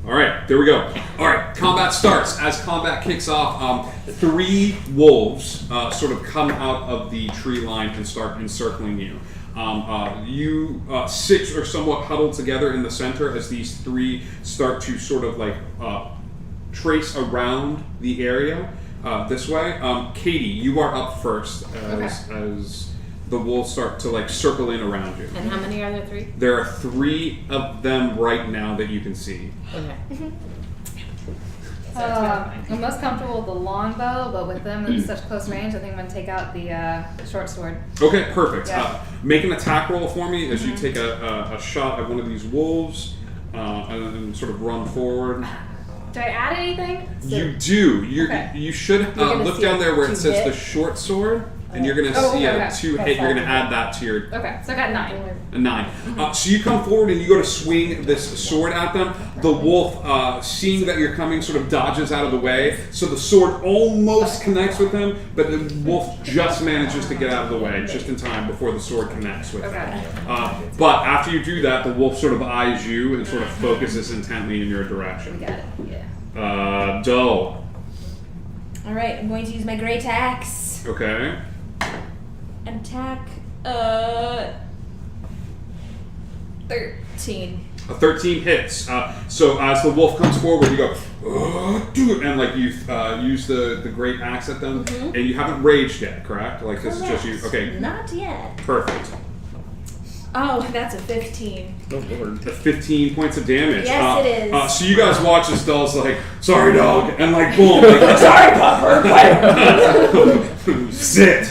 All right, there we go. All right, combat starts. As combat kicks off, 3 wolves sort of come out of the tree line and start encircling you. You 6 are somewhat huddled together in the center as these 3 start to sort of like trace around the area this way. Katie, you are up first as the wolves start to like circle in around you. And how many are there? 3? There are 3 of them right now that you can see. Okay. I'm most comfortable with the longbow, but with them at such close range, I think I'm going to take out the short sword. Okay, perfect. Yeah. Make an attack roll for me as you take a shot at one of these wolves and sort of run forward. Do I add anything? You do. Okay. You should gonna look see down there where it two says hit? the short sword, and you're going to Oh, see okay, a okay. 2 hit. You're going to add that to your Okay, so I got 9. a 9. So you come forward and you go to swing this sword at them. The wolf, seeing that you're coming, sort of dodges out of the way. So the sword almost connects with him, but the wolf just manages to get out of the way just in time before the sword connects with him. Okay. But after you do that, the wolf sort of eyes you and sort of focuses intently in your We direction. got it. Yeah. Dull. Alright, I'm going to use my great axe Okay. and attack 13. A 13 hits. So as the wolf comes forward, you go, do it, and like you use the great axe at them, and you haven't raged yet, correct? Like this is just you. Okay, Not yet. perfect. Oh, that's a 15. Oh, Lord. 15 points of damage. Yes, it is. So you guys watch as Dull's like, sorry, dog, and like, boom. Like, Sorry, Puffer. Sit.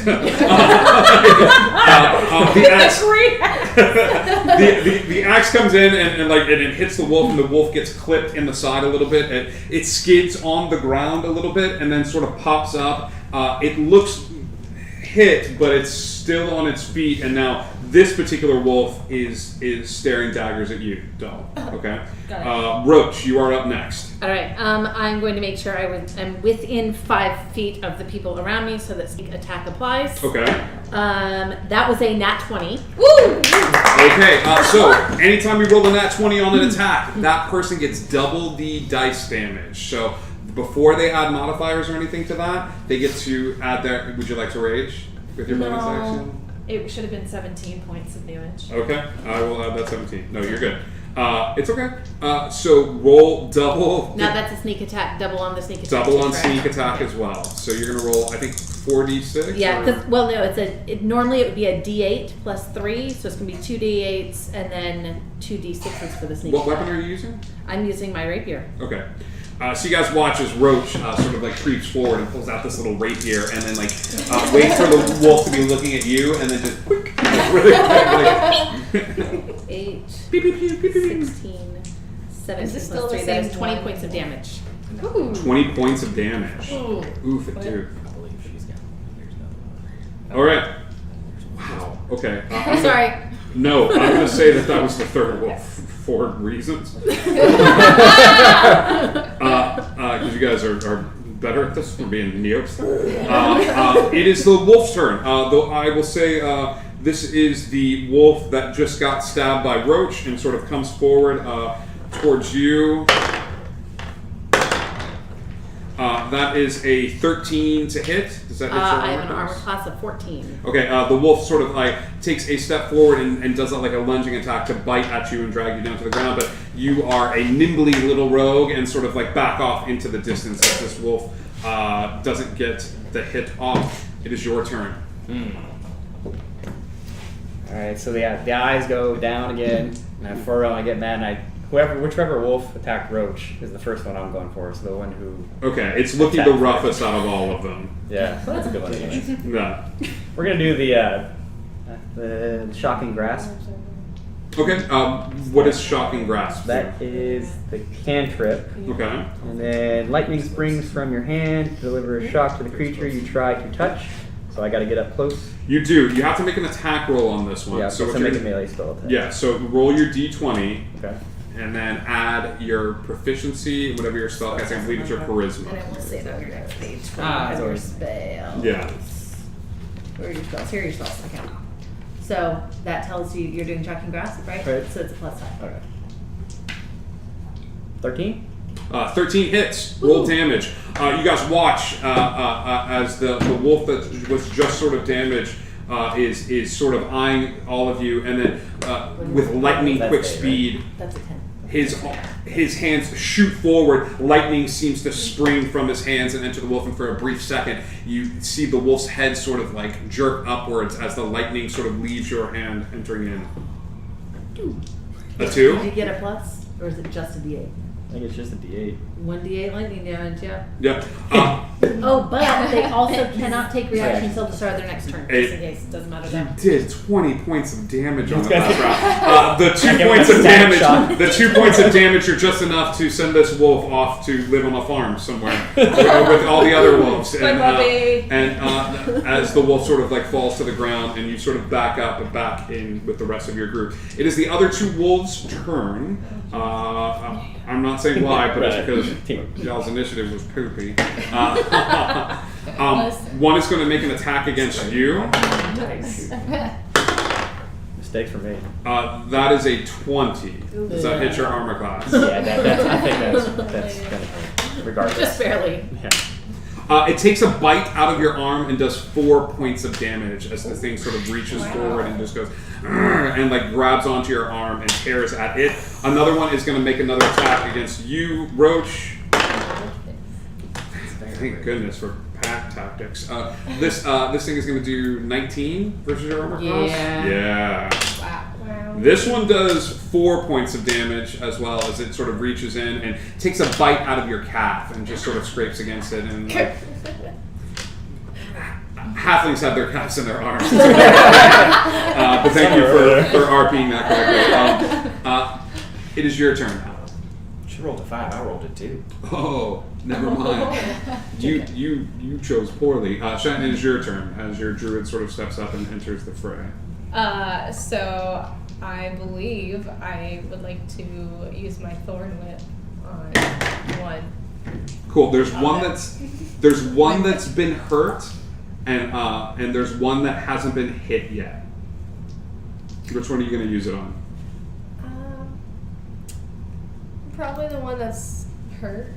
The axe comes in and like it hits the wolf, and the wolf gets clipped in the side a little bit. It skids on the ground a little bit and then sort of pops up. It looks hit, but it's still on its feet, and now this particular wolf is staring daggers at you, Dull. Okay. Roach, you are up next. All right. I'm going to make sure I'm within 5 feet of the people around me so that sneak attack applies. Okay. That was a nat 20. Okay, so anytime you roll a nat 20 on an attack, that person gets double the dice damage. So before they add modifiers or anything to that, they get to add their. Would you like to rage with your bonus action? It should have been 17 points of damage. Okay, I will add that 17. No, you're good. It's okay. So roll double. Now that's a sneak attack. Double on the sneak attack. Double on correct? sneak attack as well. So you're gonna roll, I think, 4d6. Yeah, or- because no, normally it would be a D8 plus 3, so it's gonna be 2 D8s and then 2 D6s for the sneak What attack. weapon are you using? I'm using my rapier. Okay. So you guys watch as Roach sort of like creeps forward and pulls out this little rapier and then like waits for the wolf to be looking at you and then just quick, really quick, like, 8, beep, beep, beep, beep, beep. 16, 17 Is this plus still the 3. That same is 20 one? points of damage. 20 points of damage. Ooh. Oof, it do. I believe she's got. There's another one. All right. Wow. Okay. I'm Sorry. No, I'm going to say that was the third wolf for reasons. Because you guys are better at this from being neops. It is the wolf's turn. Though I will say this is the wolf that just got stabbed by Roach and sort of comes forward towards you. That is a 13 to hit. Does that hit your I have an armor armor class? class of 14. Okay, the wolf sort of like takes a step forward and does like a lunging attack to bite at you and drag you down to the ground, but you are a nimbly little rogue and sort of like back off into the distance as this wolf doesn't get the hit off. It is your turn. Alright, so the eyes go down again, and I furrow and I get mad, and whichever wolf attacked Roach is the first one I'm going for, so the one who... Okay, it's looking the roughest out of all of them. Yeah, that's a good one anyways. Yeah. We're gonna do the Shocking Grasp. Okay, what is Shocking Grasp? That is the cantrip. Okay. And then lightning springs from your hand to deliver a shock to the creature you try to touch. So I gotta get up close. You do. You have to make an attack roll on this one. Yeah, so so what make you're a melee spell attack. Yeah, so roll your d20 Okay. and then add your proficiency, whatever your spell casting. I believe it's your And charisma. it will say that on your next page. Ah, Your sorry. spells. Yeah. Where are your spells? Here are your spells. Okay. So that tells you you're doing Shocking Grasp, right? Right. So it's a +5. Okay. 13? 13 hits. Roll damage. You guys watch as the wolf that was just sort of damaged is sort of eyeing all of you, and then with lightning That's quick it, right? speed, That's a 10. his hands shoot forward. Lightning seems to spring from his hands and enter the wolf, and for a brief second, you see the wolf's head sort of like jerk upwards as the lightning sort of leaves your hand, entering in. A 2? Did you get a plus, or is it just a D8? I think it's just a D8. 1d8 lightning damage, yeah. Yep. Oh, but they also cannot take reaction until the start of their next turn, just in case. It doesn't matter to You them. did 20 points of damage on the It's last gonna- round. The 2 I give points him a of static damage. shot. The 2 points of damage are just enough to send this wolf off to live on a farm somewhere with all the other wolves. My puppy. As the wolf sort of like falls to the ground, and you sort of back up and back in with the rest of your group. It is the other 2 wolves' turn. I'm not saying why, but it's because y'all's initiative was poopy. One is going to make an attack against you. Nice. Mistake for me. That is a 20. Does that hit your armor class? Yeah, I think that's gonna regardless. Just barely. Yeah. It takes a bite out of your arm and does 4 points of damage as the thing sort of reaches forward and just goes and like grabs onto your arm and tears at it. Another one is going to make another attack against you, Roach. Thank goodness for pack tactics. This thing is going to do 19 versus your armor class. Yeah. Yeah. Wow. This one does 4 points of damage as well as it sort of reaches in and takes a bite out of your calf and just sort of scrapes against it. And like, halflings have their calves in their arms. But thank you for RPing that correctly. It is your turn now. She rolled a 5. I rolled a 2. Oh, never mind. You chose poorly. Shannon, it is your turn as your druid sort of steps up and enters the fray. So I believe I would like to use my thorn whip on one. Cool. There's one that's been hurt, and there's one that hasn't been hit yet. Which one are you going to use it on? Probably the one that's hurt.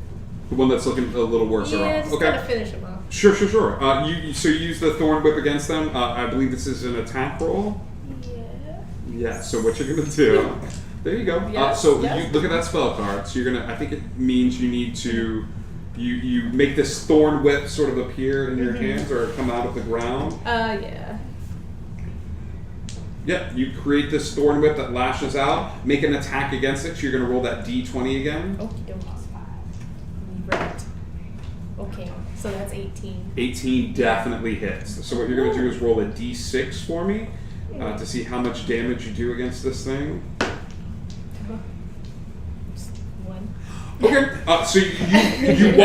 The one that's looking a little worse Yeah, off. just gotta finish him off. Sure. So you use the thorn whip against them. I believe this is an attack roll. Yeah. Yeah. So what you're gonna do? There you go. Yes, So yes. you look at that spell card. So you're gonna. I think it means you need to. You make this thorn whip sort of appear in your hands or come out of the ground. Yeah. Yep, you create this thorn whip that lashes out, make an attack against it, so you're going to roll that d20 again. Okie dokie. Right. Okay, so that's 18. 18 definitely hits. So what you're going to do is roll a d6 for me to see how much damage you do against this thing. Okay, so you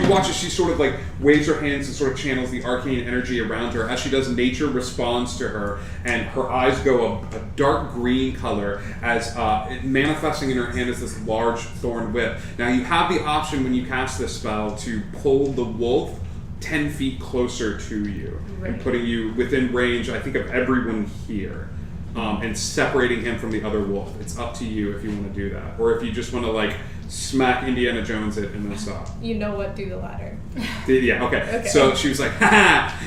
watch as she sort of like waves her hands and sort of channels the arcane energy around her. As she does, nature responds to her, and her eyes go a dark green color as manifesting in her hand is this large thorn whip. Now you have the option when you cast this spell to pull the wolf 10 feet closer to you and putting you within range, I think, of everyone here. And separating him from the other wolf. It's up to you if you want to do that, or if you just want to like smack Indiana Jones it and then stop. You know what? Do the latter. Yeah. Okay. So she was like, ha ha.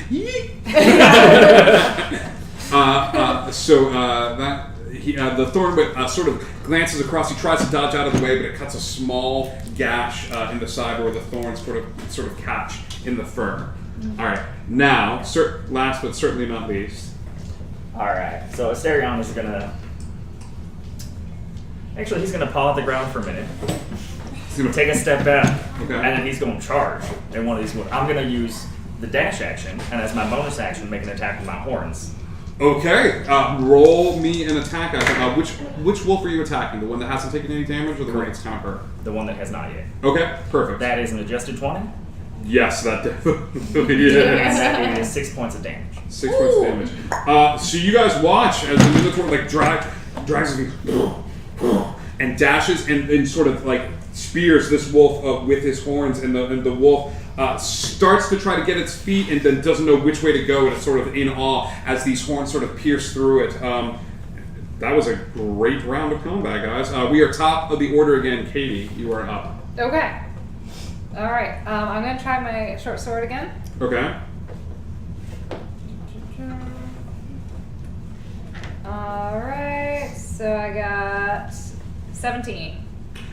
The thorn whip sort of glances across. He tries to dodge out of the way, but it cuts a small gash in the side where the thorns sort of catch in the fur. All right. Now, last but certainly not least. Alright, so Asterion is gonna... Actually, he's gonna paw at the ground for a minute. He's gonna take a step back, Okay. and then he's gonna charge in one of these... I'm gonna use the dash action, and as my bonus action, make an attack with my horns. Okay, roll me an attack action. Which wolf are you attacking? The one that hasn't taken any damage, or the one that's kind of hurt? The one that has not yet. Okay, perfect. That is an adjusted 20, Yes, that definitely is. and that is 6 points of damage. 6 points of damage. So you guys watch as the Minotaur like drags him and dashes and sort of like spears this wolf with his horns, and the wolf starts to try to get its feet and then doesn't know which way to go, and it's sort of in awe as these horns sort of pierce through it. That was a great round of combat, guys. We are top of the order again. Katie, you are up. Okay. All right. I'm gonna try my short sword again. Okay. All right. So I got 17.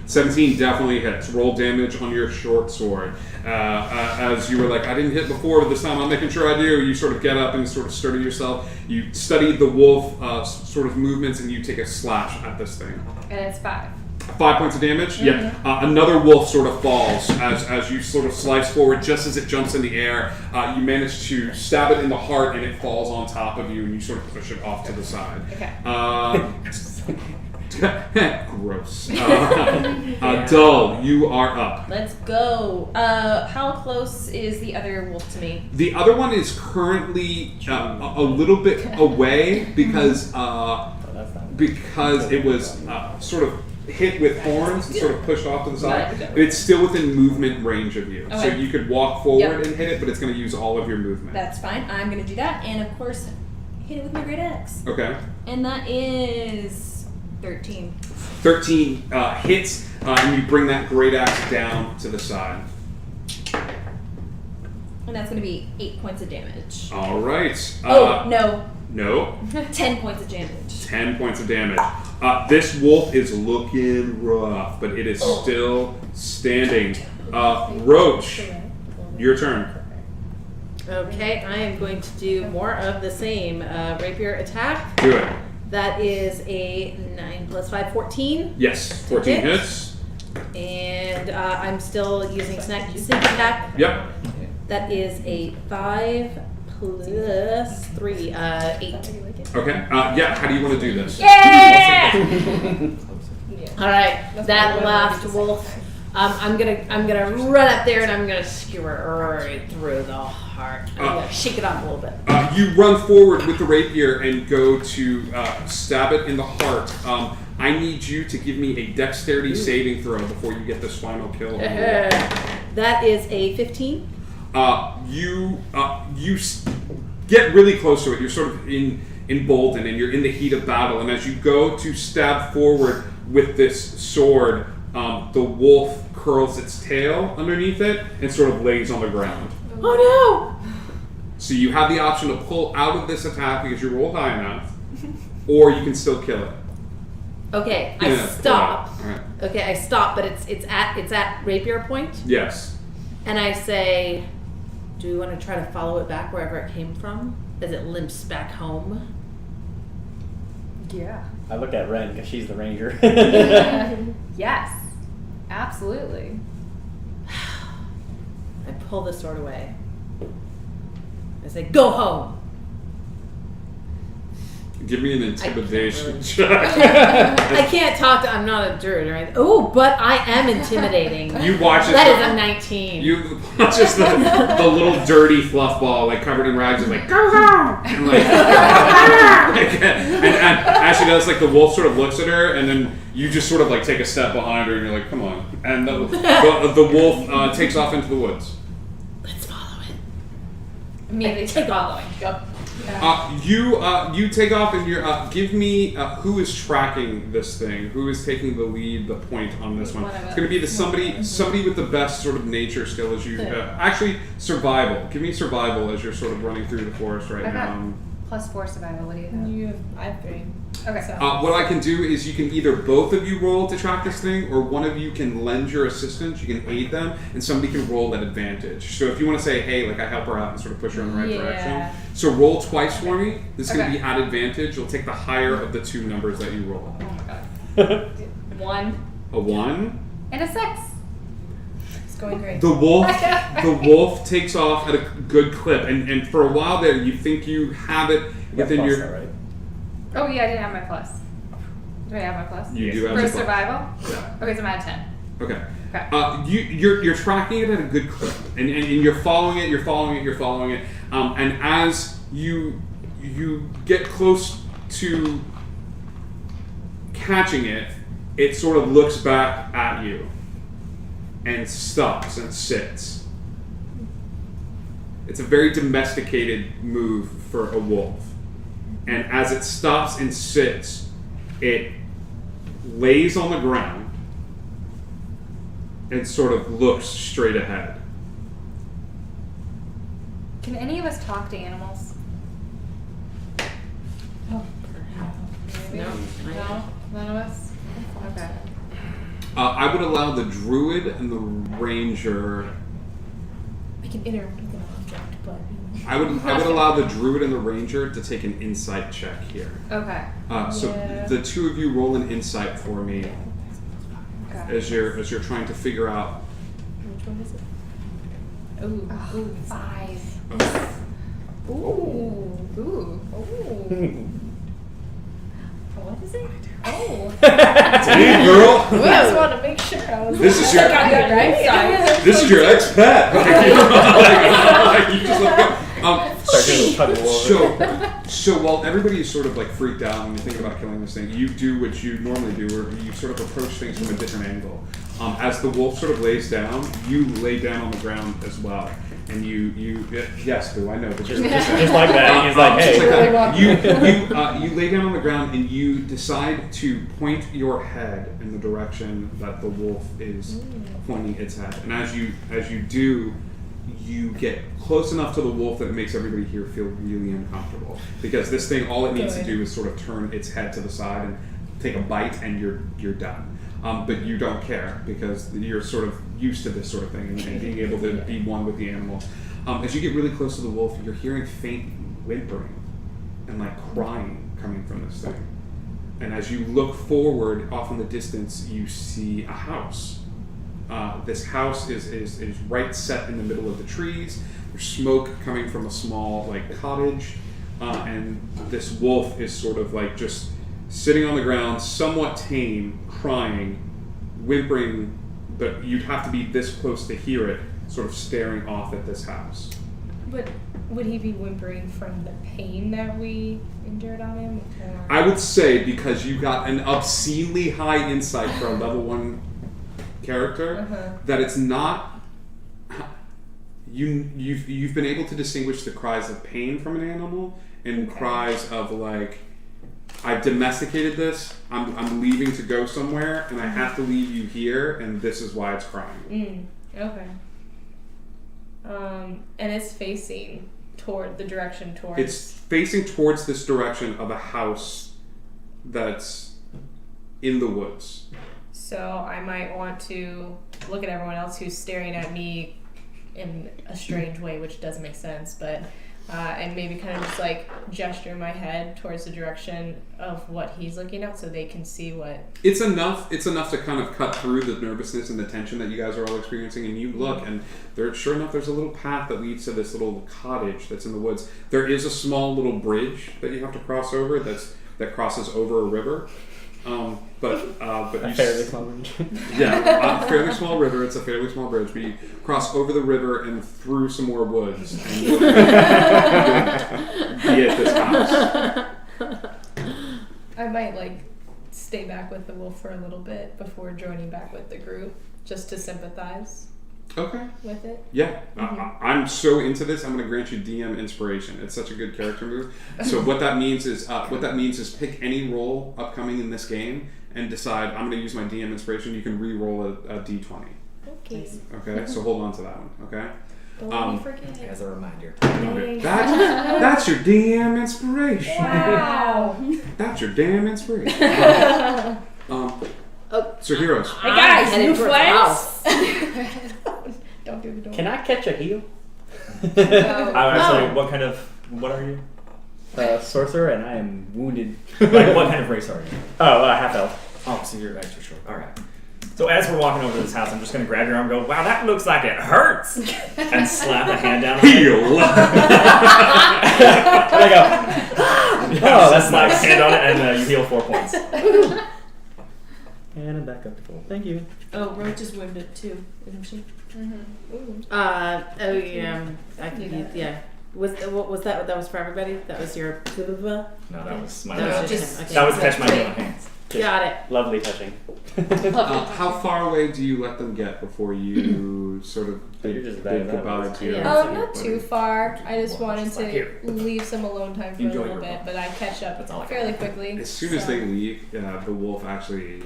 17 definitely hits. Roll damage on your short sword. As you were like, I didn't hit before, but this time I'm making sure I do. You sort of get up and sort of sturdy yourself. You study the wolf sort of movements, and you take a slash at this thing. And it's 5. 5 points of damage? Yeah. Another wolf sort of falls as you sort of slice forward. Just as it jumps in the air, you manage to stab it in the heart, and it falls on top of you, and you sort of push it off to the side. Okay. Gross. Dull, you are up. Let's go. How close is the other wolf to me? The other one is currently a little bit away because it was sort of hit with horns and sort of pushed off to the side. But it's still within movement range of you. So Okay. you could walk forward and hit it, but it's going to use all of your movement. That's fine. I'm going to do that. And of course, hit it with my great axe. Okay. And that is 13. 13 hits, and you bring that great axe down to the side. And that's going to be 8 points of damage. All right. No. No. 10 points of damage. 10 points of damage. This wolf is looking rough, but it is still standing. Roach, your turn. Okay, I am going to do more of the same. Rapier attack. Do it. That is a 9 plus 5, 14. Yes, 14 Hit. hits. And I'm still using sneak attack. Yep. That is a 5 plus 3, 8. Okay. Yeah, how do you want to do this? Yeah! Alright, that last wolf. I'm gonna run up there and I'm gonna skewer right through the heart. I'm gonna shake it off a little bit. You run forward with the rapier and go to stab it in the heart. I need you to give me a dexterity saving throw before you get this final kill. On the wolf. That is a 15. You get really close to it. You're sort of emboldened, and you're in the heat of battle. And as you go to stab forward with this sword, the wolf curls its tail underneath it and sort of lays on the ground. Oh no! So you have the option to pull out of this attack because you rolled high enough, or you can still kill it. Okay, Yeah, I pull stop. out. All right. Okay, I stop, but it's at rapier point, Yes. and I say, do we want to try to follow it back wherever it came from, as it limps back home? Yeah. I look at Ren because she's the ranger. Yes. Absolutely. I pull the sword away. I say, go home. Give me an intimidation I check. I can't talk to. I'm not a druid, right? Oh, but I am intimidating. You watch That this. is a 19. You watch just the little dirty fluff ball, like covered in rags, is like go go, and like, and as she does, like the wolf sort of looks at her, and then you just sort of like take a step behind her, and you're like, come on, and the wolf takes off into the woods. Let's follow it. Immediately Take start following. Yep. You take off, and you're give me who is tracking this thing, who is taking the lead, the point on this one. One of It's us. going to be somebody with the best sort of nature skill as you actually survival. Give me survival as you're sort of running through the forest right I got now. +4 survival. What do you have? I have 3. Okay. So. What I can do is you can either both of you roll to track this thing, or one of you can lend your assistance. You can aid them, and somebody can roll at advantage. So if you want to say, "Hey, like I help her out and sort of push her in the right direction," so roll twice for me. This is going to Okay. be at advantage. You'll take the higher of the 2 numbers that you roll. Oh my god. 1 A 1. and a 6. It's going great. The wolf takes off at a good clip, and for a while there, you think you have it within Plus your. that, right? Oh yeah, I didn't have my plus. Do I have my plus? You do have For a plus. survival? Yeah. Okay, so I'm at 10. Okay. Okay. You're tracking it at a good clip, and you're following it, and as you get close to catching it, it sort of looks back at you and stops and sits. It's a very domesticated move for a wolf, and as it stops and sits, it lays on the ground and sort of looks straight ahead. Can any of us talk to animals? Maybe? No. No? None of us? Okay. I would allow the druid and the ranger. I can interact with an object, but. I would allow the druid and the ranger to take an insight check here. Okay. So Yeah. the 2 of you roll an insight for me Okay. as you're trying to figure out. Which one is it? Ooh. 5. Ooh. Ooh. Ooh. What is it? Oh. Damn, girl! I just wanted to make sure I was. This is your- I got that right. This is your ex-pet. Like, you just Start doing a tug of war. So while everybody is sort of like freaked out and you're thinking about killing this thing, you do what you normally do, where you sort of approach things from a different angle. As the wolf sort of lays down, you lay down on the ground as well, and yes, Boo, I know, but you're Just like that, he's like, just hey. like that. You lay down on the ground and you decide to point your head in the direction that the wolf is pointing its head, and as you do, you get close enough to the wolf that it makes everybody here feel really uncomfortable, because this thing, all it needs to do is sort of turn its head to the side and take a bite, and you're done. But you don't care because you're sort of used to this sort of thing and being able to be one with the animal. As you get really close to the wolf, you're hearing faint whimpering and like crying coming from this thing. And as you look forward, off in the distance, you see a house. This house is right set in the middle of the trees. There's smoke coming from a small like cottage, and this wolf is sort of like just sitting on the ground, somewhat tame, crying, whimpering, but you'd have to be this close to hear it, sort of staring off at this house. But would he be whimpering from the pain that we endured on him? Or? I would say, because you got an obscenely high insight for a level 1 character, that it's not. You've been able to distinguish the cries of pain from an animal and cries of like, I've domesticated this. I'm leaving to go somewhere, and I have to leave you here, and this is why it's crying. Okay. And it's facing toward the direction towards. It's facing towards this direction of a house that's in the woods. So I might want to look at everyone else who's staring at me in a strange way, which doesn't make sense, but and maybe kind of just like gesture my head towards the direction of what he's looking at, so they can see what. It's enough to kind of cut through the nervousness and the tension that you guys are all experiencing, and you look, and sure enough, there's a little path that leads to this little cottage that's in the woods. There is a small little bridge that you have to cross over that crosses over a river. But A fairly small bridge. yeah, a fairly small river. It's a fairly small bridge, but you cross over the river and through some more woods, and you'll be at this house. I might like stay back with the wolf for a little bit before joining back with the group, just to sympathize Okay. with it. Yeah, I'm so into this. I'm going to grant you DM inspiration. It's such a good character move. So what that means is pick any role upcoming in this game and decide I'm going to use my DM inspiration. You can re-roll a d20. Okay. Okay, so hold on to that one. Okay. Don't let me forget. As a reminder. Okay. That's your DM inspiration. Wow. That's your damn inspiration. So heroes. Hey guys, headed new towards the house. friends. Don't do the door. Can I catch a heal? Actually, what are you? Sorcerer, and I am wounded. Like, what kind of race are you? Oh, half elf. Oh, so you're extra short. All right. So as we're walking over to this house, I'm just going to grab your arm and go, wow, that looks like it hurts. And slap a hand down on it. Heal. And I go, Oh, that's slap a hand on it, and you heal 4 points. and I'm back up to full. Thank you. Oh, Roach is wounded too, isn't she? Ooh. I could use, yeah. What was that? That was for everybody? That was your blah, blah, blah? No, that was my That was magic. just him. Okay. That was catch my healing hands. Got it. Lovely touching. How far away do you let them get before you sort of You're bid just bad goodbye at to your Yeah. Not too far. I just wanted Just like to here. leave some alone time for Enjoy a little your bit, walk. but I catch up That's all I fairly quickly. As soon as so. they leave, the wolf actually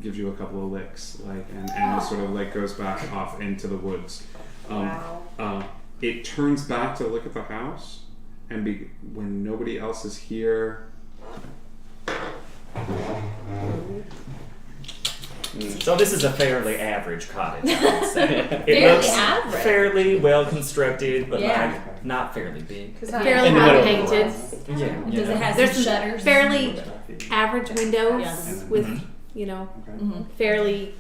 gives you a couple of licks, and sort of goes back off into the woods. Wow. It turns back to look at the house, and when nobody else is here. So this is a fairly average cottage, I would say. It Fairly looks average. fairly well constructed, but Yeah. not fairly big. Fairly In the well middle. painted. Yeah. Does it have There's some some shutters? fairly average windows Yes. with, Mm-hmm. fairly,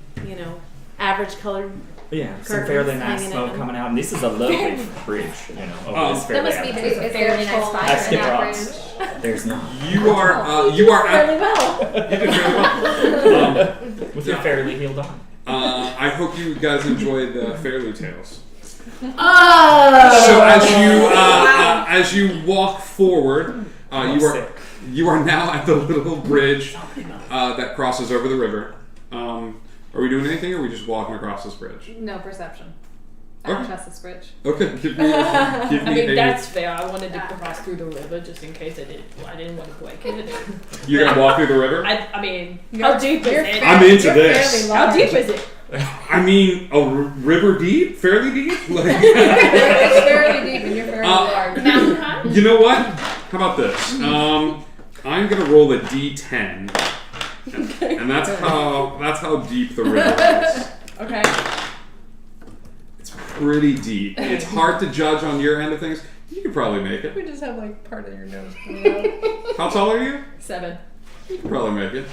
average colored. Yeah, some Curtains fairly nice hanging smoke in. coming out, and this is a lovely bridge, over this fairly That must be average. the Is there fairly nice a fire I in skip that rocks. bridge. There's not. You are at. Fairly well. You did very well. With your fairly healed on. I hope you guys enjoyed the Fairly Tales. Oh! So as you walk forward, you are now at the little bridge that crosses over the river. Are we doing anything, or are we just walking across this bridge? No perception. I don't Okay. trust this bridge. Okay, give me I mean, a. that's fair. I wanted to cross through the river just in case I didn't want to break it. You're gonna walk through the river. I mean, how deep is it? I'm into this. How deep is it? I mean, a river deep, fairly deep. It's fairly deep and you're fairly large. Mountain high? You know what? How about this? I'm gonna roll a d10, and that's how deep the river is. Okay. It's pretty deep. It's hard to judge on your end of things. You could probably make it. We just have part of your nose coming out. How tall are you? 7. You could probably make it.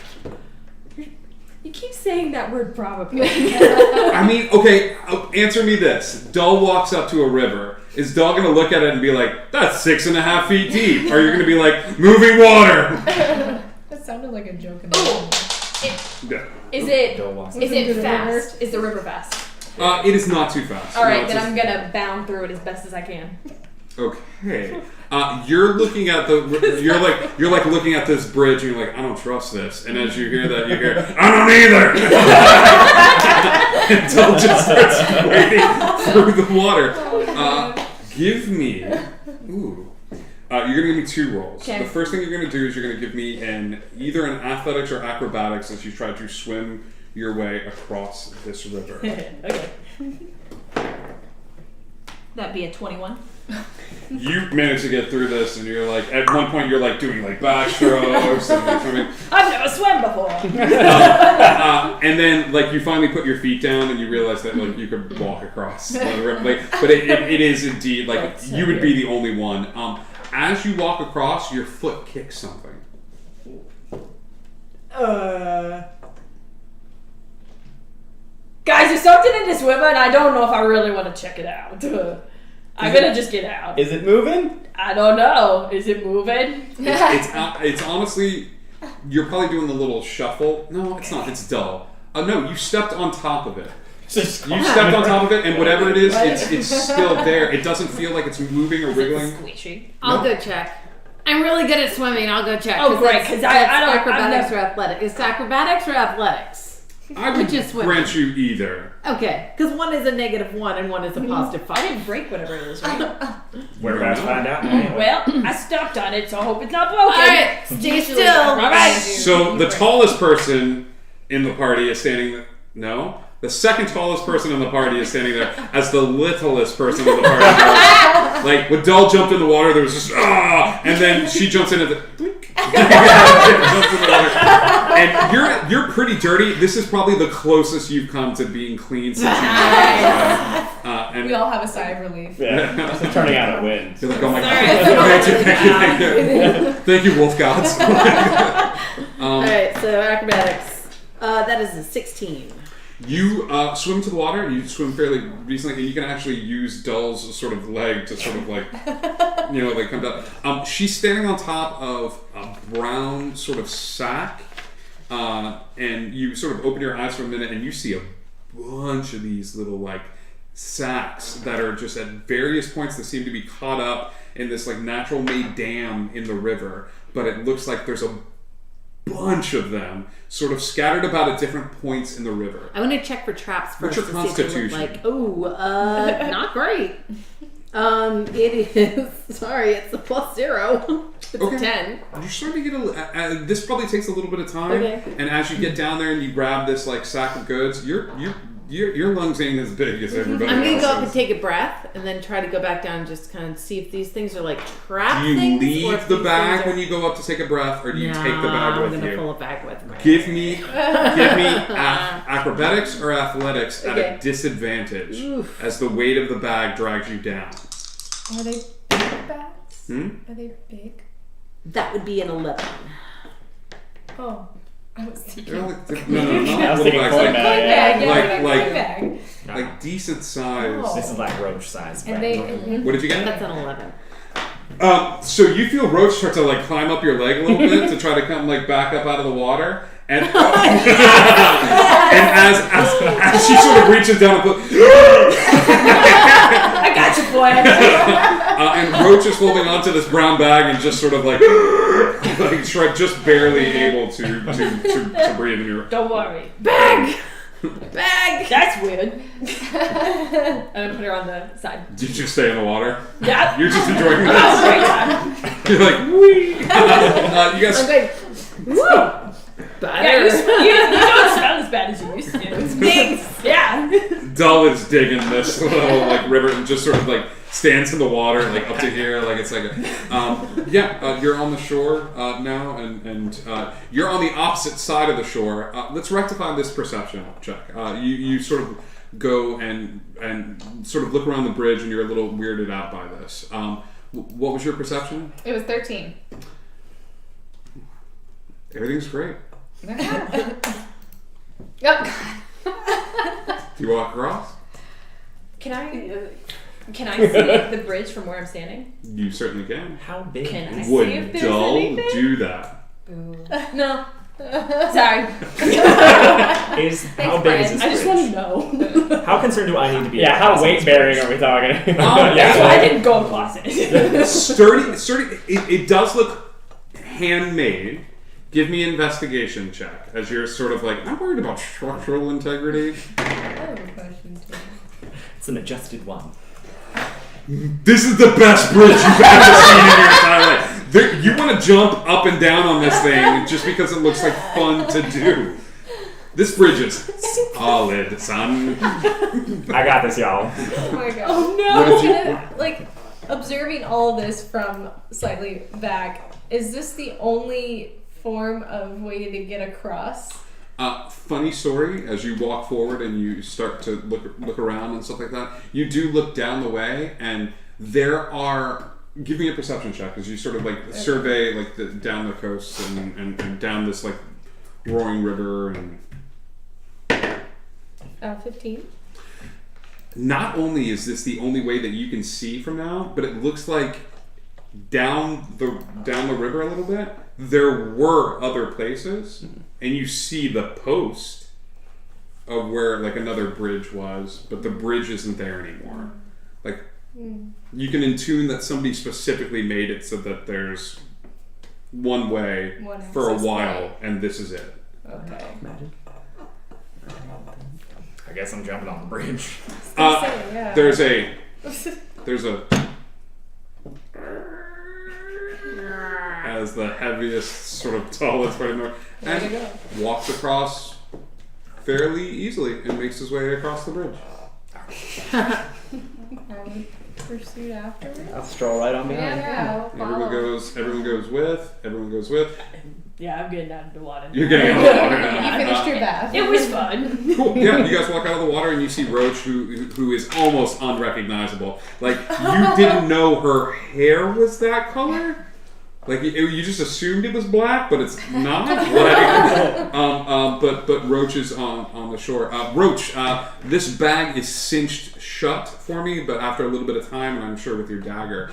You keep saying that word probably. I mean, okay, answer me this. Dull walks up to a river. Is Dull going to look at it and be like, that's 6.5 feet deep? Or are you going to be like, moving water? That sounded like a joke. In Yeah. Is it Don't walk. is it fast? Is the river fast? It is not too fast. All right, No, then it's I'm gonna bound through it as best as I can. Okay. You're looking at you're like looking at this bridge and you're like, I don't trust this. And as you hear that, you hear, I don't either. Until just starts wading through the water. Give me. Ooh. You're gonna give me 2 rolls. Okay. The first thing you're gonna do is you're gonna give me either an athletics or acrobatics as you try to swim your way across this river. Okay. That'd be a 21. You manage to get through this, and you're like, at one point, you're like doing like backstrokes and like, swimming. I've never swam before. And then like you finally put your feet down, and you realize that like you could walk across the river. Like, but it is indeed like That's so you would weird. be the only one. As you walk across, your foot kicks something. Guys, there's something in this river, and I don't know if I really want to check it out. I'm gonna just get out. Is it moving? I don't know. Is it moving? It's honestly, you're probably doing the little shuffle. No, it's not. It's dull. No, you stepped on top of it. You stepped on top of it, and whatever it is, it's still there. It doesn't feel like it's moving or wiggling. Squishy. I'll go check. I'm really good at swimming. I'll go check. Oh, great, 'cause I don't- acrobatics I've or athletics. It's acrobatics or athletics. I would Which is swimming. grant you either. Okay, because one is a -1 and one is a +5. I didn't break whatever it is, right? We're about to find out. Anyway. Well, I stepped on it, so I hope it's not broken. All right, stay still. All right. So the tallest person in the party is standing there. No? The second tallest person in the party is standing there as the littlest person in the party. Like, when Dull jumped in the water, there was just, and then she jumps in at the, jumps in the water. And you're pretty dirty. This is probably the closest you've come to being clean since you and We all have a sigh of relief. Yeah. It's turning out a win. you're like, oh my god. Thank you. Thank you, wolf gods. All right, so acrobatics. That is a 16. You swim to the water. You swim fairly recently, and you can actually use Dull's sort of leg to sort of like, like come down. She's standing on top of a brown sort of sack, and you sort of open your eyes for a minute, and you see a bunch of these little like sacks that are just at various points that seem to be caught up in this like natural made dam in the river, but it looks like there's a bunch of them sort of scattered about at different points in the river. I want to check for traps What's first your to see if they look constitution? like, not great. It is, sorry, it's a +0. It's Okay. a 10. You're starting to get this probably takes a little bit of time, Okay. and as you get down there and you grab this like sack of goods, your lungs ain't as big as everybody I'm going to go up and else's. take a breath and then try to go back down and just kind of see if these things are like trap Do you things. or leave if the these bag things are... when you go up to take a breath, or do you take the bag I'm with gonna you? pull a bag with me. Give me acrobatics or athletics at Okay. a disadvantage Oof. as the weight of the bag drags you down. Are they big bats? Hmm? Are they big? That would be an 11. Oh, I was thinking. They're like, no, not I was little thinking bags, coin like, bag. Bag, yeah, Like- like, like- bag. like decent size. Oh. This is like roach size. And bag. they. What did you get? That's an 11. So you feel Roach start to like climb up your leg a little bit to try to come like back up out of the water, and and as she sort of reaches down and I got you, boy. and Roach is holding onto this brown bag and just sort of like just barely able to breathe in your. Don't worry. Bag! Bag! That's weird. I'm gonna put her on the side. Did you stay in the water? Yeah. You're just enjoying That's this. a great time. You're like wee. You I'm guys. going, woo! Yeah, Better. you don't smell as bad as you used to. It's big. Yeah. Dull is digging this little like river and just sort of like stands in the water like up to here, like it's like you're on the shore now, and you're on the opposite side of the shore. Let's rectify this perception check. You sort of go and sort of look around the bridge, and you're a little weirded out by this. What was your perception? It was 13. Everything's great. Oh, Do you walk across? Can I see the bridge from where I'm standing? You certainly can. How big? Can I is see Would if there's Dull anything? do that? No. Sorry. Is how big is this I just bridge? want to know. How concerned do I need to be? Yeah, how weight bearing are we talking? That's why I didn't go across it. Sturdy. It does look handmade. Give me an investigation check as you're sort of like, I'm worried about structural integrity. I have a question too. It's an adjusted one. This is the best bridge you've ever seen in your entire life. You want to jump up and down on this thing just because it looks like fun to do. This bridge is solid, son. I got this, y'all. Oh my god. Oh What no. did you- Like, Observing all of this from slightly back, is this the only form of way to get across? Funny story, as you walk forward and you start to look around and stuff like that, you do look down the way, and there are... Give me a perception check as you sort of like survey like down the coast and down this like roaring river and... 15. Not only is this the only way that you can see from now, but it looks like down the river a little bit, there were other places, and you see the post of where like another bridge was, but the bridge isn't there anymore. Like you can intune that somebody specifically made it so that there's one way for a access while, way. and this is it. Okay. I guess I'm jumping on the bridge. Yeah. There's a as the heaviest, sort of tallest right there, There you and walks across fairly easily and makes his way across the bridge. Pursued afterwards. I'll stroll right on behind. Yeah, Everyone goes with. Yeah, I'm getting out of the water. You're getting out of the water You now. finished your bath. It was fun. Cool. Yeah, you guys walk out of the water and you see Roach, who is almost unrecognizable. Like you didn't know her hair was that color. Like you just assumed it was black, but it's not. But Roach is on the shore. Roach, this bag is cinched shut for me, but after a little bit of time, and I'm sure with your dagger,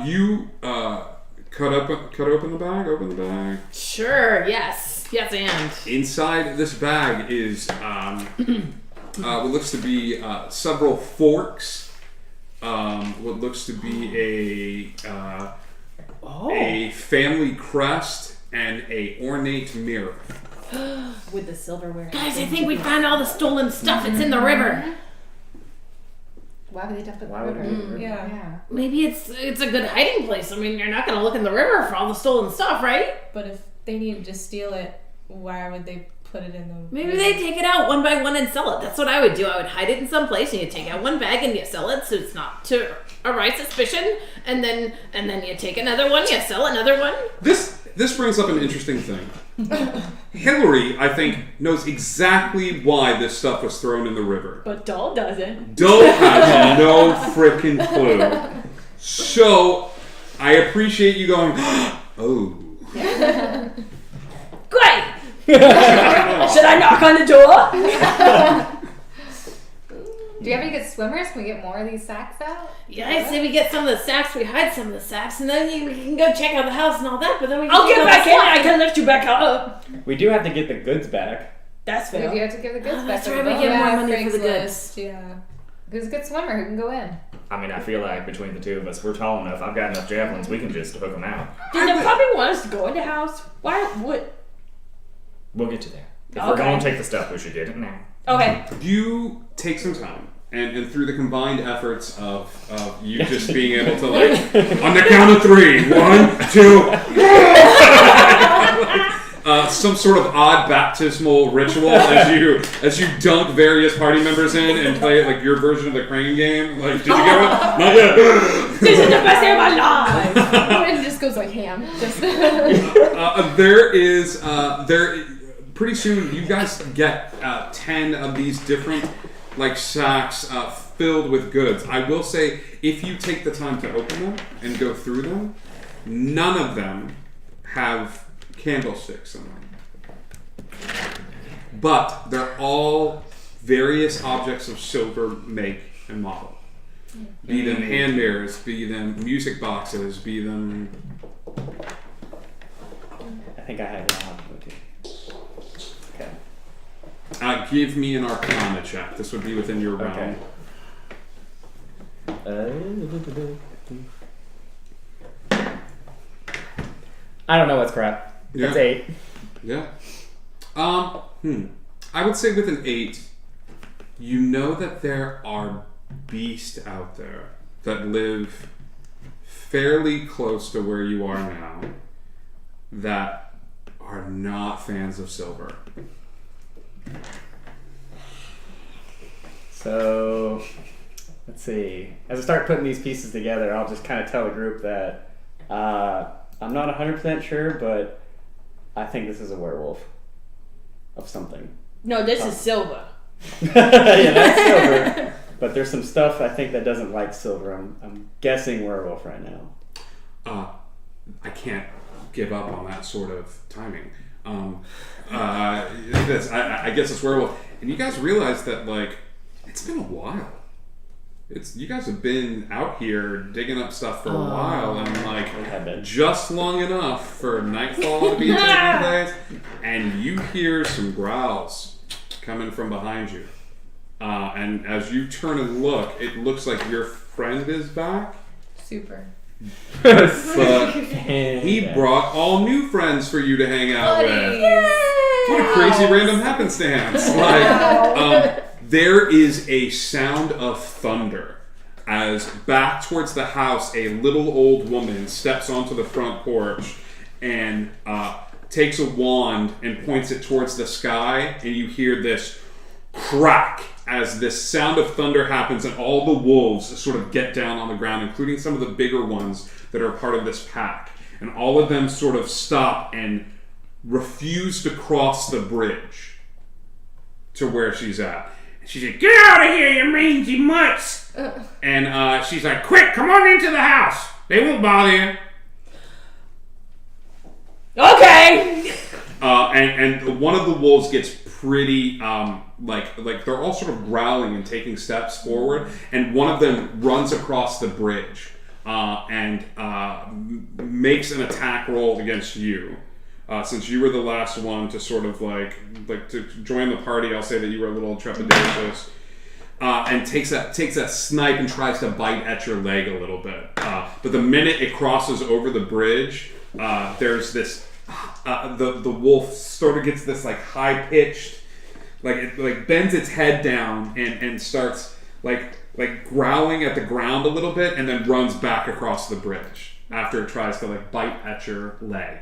you cut open the bag. Open the bag. Sure. Yes. Yes, and Inside this bag is what looks to be several forks. What looks to be a family crest and a ornate mirror. With the silverware. guys, I think we found all the stolen stuff. It's in the river. Why would they dump it in the Why would river? we? Yeah. Yeah. Maybe it's a good hiding place. I mean, you're not gonna look in the river for all the stolen stuff, right? But if they needed to steal it, why would they put it in the... Maybe they take it out one by one and sell it. That's what I would do. I would hide it in some place, and you take out one bag and you sell it, so it's not to arouse suspicion. And then you take another one, you sell another one. This brings up an interesting thing. Hillary, I think, knows exactly why this stuff was thrown in the river. But Doll doesn't. Doe has no frickin' clue. So, I appreciate you going, oh. Great! Should I knock on the door? Do you have any good swimmers? Can we get more of these sacks out? Yeah, I say we get some of the sacks, we hide some of the sacks, and then we can go check out the house and all that, but then we can I'll take get all back the in. stuff. I can lift you back up. We do have to get the goods back. That's Maybe you fair. have to give the goods back that's to right, the we boat. get more money for the goods. Craigslist, yeah. Who's a good swimmer? Who can go in? I mean, I feel like between the two of us, we're tall enough. I've got enough javelins. We can just hook them out. Did the puppy want us to go in the house? Why would... We'll get you there. If we're Okay. going to take the stuff, we should get it now. Okay. You take some time, and through the combined efforts of you just being able to, like, on the count of 3, 1, 2, some sort of odd baptismal ritual as you dunk various party members in and play like your version of the crane game. Like, did you get one? Not yet. This is the best day of my life. And it just goes like ham. Just Pretty soon you guys get 10 of these different like sacks filled with goods. I will say, if you take the time to open them and go through them, none of them have candlesticks in them. But they're all various objects of silver make and model. Be them hand mirrors, be them music boxes, be them... I think I have it on. Okay. give me an Arcana check. This would be within your realm. Okay. I don't know what's crap. Yeah. It's 8. Yeah. I would say with an 8, you know that there are beasts out there that live fairly close to where you are now that are not fans of silver. So, let's see. As I start putting these pieces together, I'll just kind of tell the group that I'm not 100% sure, but I think this is a werewolf of something. No, this is silver. Yeah, that's silver. But there's some stuff I think that doesn't like silver. I'm guessing werewolf right now. I can't give up on that sort of timing. I guess it's werewolf. And you guys realize that, like, it's been a while. You guys have been out here digging up stuff for a while, and like just long enough for nightfall to be taking place, and you hear some growls coming from behind you. And as you turn and look, it looks like your friend is back. Super. But he brought all new friends for you to hang out with. What a crazy random happenstance! Like, there is a sound of thunder as back towards the house, a little old woman steps onto the front porch and takes a wand and points it towards the sky, and you hear this crack as this sound of thunder happens, and all the wolves sort of get down on the ground, including some of the bigger ones that are part of this pack. And all of them sort of stop and refuse to cross the bridge to where she's at. She's like, "Get out of here, you mangy mutts!" And she's like, "Quick, come on into the house. They won't bother you." Okay. And one of the wolves gets pretty like they're all sort of growling and taking steps forward, and one of them runs across the bridge and makes an attack roll against you. Since you were the last one to sort of like to join the party, I'll say that you were a little trepidatious. And takes that snipe and tries to bite at your leg a little bit. But the minute it crosses over the bridge, there's this the wolf sort of gets this like high pitched, it bends its head down and starts like growling at the ground a little bit, and then runs back across the bridge after it tries to like bite at your leg.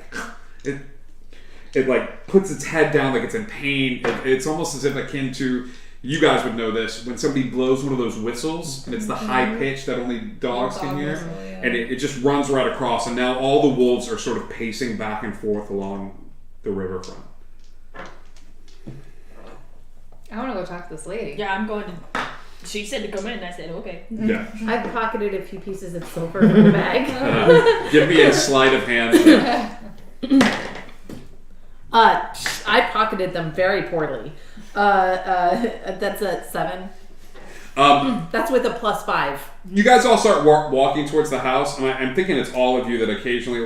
It like puts its head down like it's in pain. It's almost as if akin to, you guys would know this, when somebody blows one of those whistles and it's the high pitch that only dogs can hear, and it just runs right across, and now all the wolves are sort of pacing back and forth along the riverfront. I want to go talk to this lady. Yeah, I'm going to. She said to come in, and I said okay. Yeah. I've pocketed a few pieces of silver in the bag. Give me a sleight of hand. I pocketed them very poorly. That's a 7. That's with a +5. You guys all start walking towards the house, and I'm thinking it's all of you that occasionally,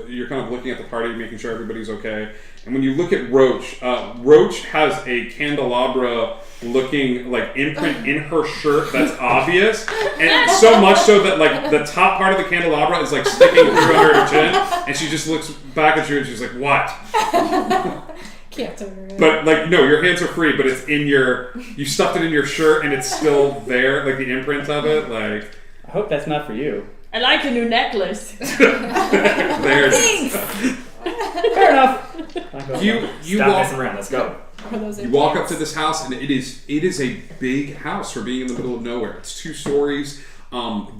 you're kind of looking at the party, making sure everybody's okay. And when you look at Roach, Roach has a candelabra-looking imprint in her shirt that's obvious, and so much so that the top part of the candelabra is sticking through under her chin, and she just looks back at you and she's like, "What?" Can't turn around. But no, your hands are free, but it's in you stuffed it in your shirt, and it's still there, the imprint of it, I hope that's not for you. I like a new necklace. there it is. Fair enough. You Stop walk messing around. Let's go. You walk up to this house, and it is a big house for being in the middle of nowhere. It's 2 stories.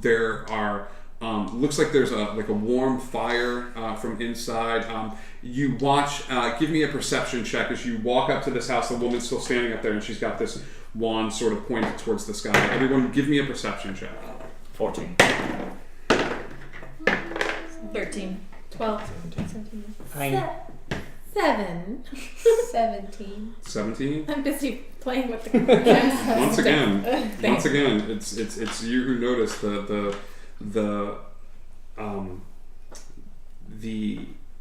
There are looks like there's a warm fire from inside. You watch. Give me a perception check as you walk up to this house. The woman's still standing up there, and she's got this wand sort of pointed towards the sky. Everyone, give me a perception check. 14. 13. 12. 17. 7. 17. 17. I'm busy playing with the cards. Once again, it's you who notice the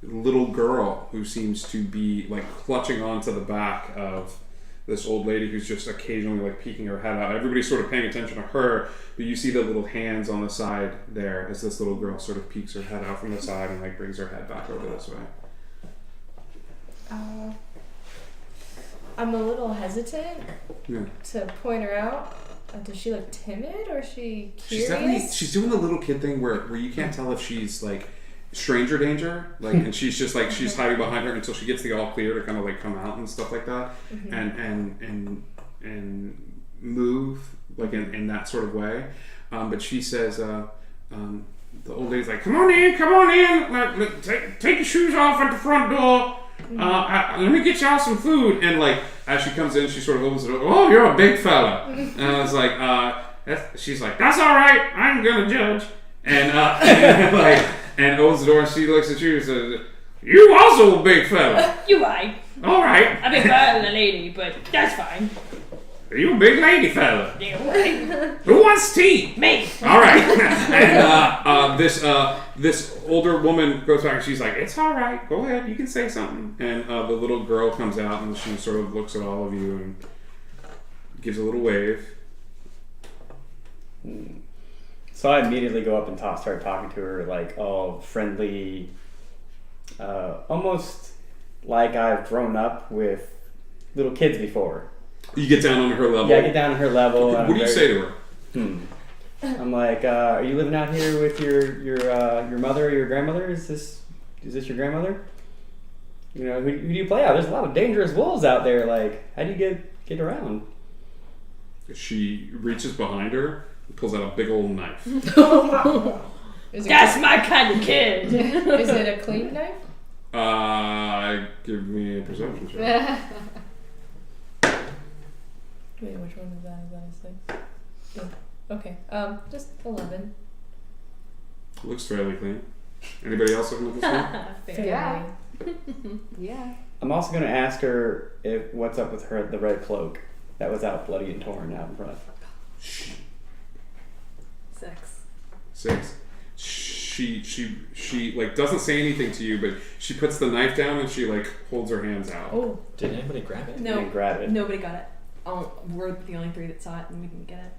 little girl who seems to be clutching onto the back of this old lady who's just occasionally peeking her head out. Everybody's sort of paying attention to her, but you see the little hands on the side there as this little girl sort of peeks her head out from the side and brings her head back over this way. I'm a little hesitant Yeah. to point her out. Does she look timid or is she curious? She's doing the little kid thing where you can't tell if she's stranger danger, and she's just she's hiding behind her until she gets the all clear to kind of come out and stuff like that. Mm-hmm. And move like in that sort of way. But she says, the old lady's like, come on in, take your shoes off at the front door. Let me get y'all some food. And like as she comes in, she sort of opens the door. Oh, you're a big fella. And I was like, she's like, that's all right. I'm gonna judge. And and opens the door and she looks at you and says, you also a big fella. You're right. All right. I'm a bit better than a lady, but that's fine. You a big lady fella. You're right. Who wants tea? Me. All right. And this older woman goes back and she's like, it's all right. Go ahead. You can say something. And the little girl comes out and she sort of looks at all of you and gives a little wave. So I immediately go up and start talking to her, like all friendly, almost like I've grown up with little kids before. You get down on her level. Yeah, I get down to her level. What do you say to her? I'm like, are you living out here with your mother or your grandmother? Is this your grandmother? You know, who do you play out? There's a lot of dangerous wolves out there. Like, how do you get around? She reaches behind her and pulls out a big old knife. That's my kind of kid. Is it a clean knife? Give me a perception check. Wait, which one is that? Is that a 6? Yeah. Okay. Just 11. Looks fairly clean. Anybody else looking at this one? Fairly. Yeah. Yeah. I'm also going to ask her what's up with the red cloak that was out bloody and torn out in front. 6. She like doesn't say anything to you, but she puts the knife down and she like holds her hands out. Oh, Did anybody grab it? And grab it. Nobody got it. We're the only 3 that saw it, and we didn't get it.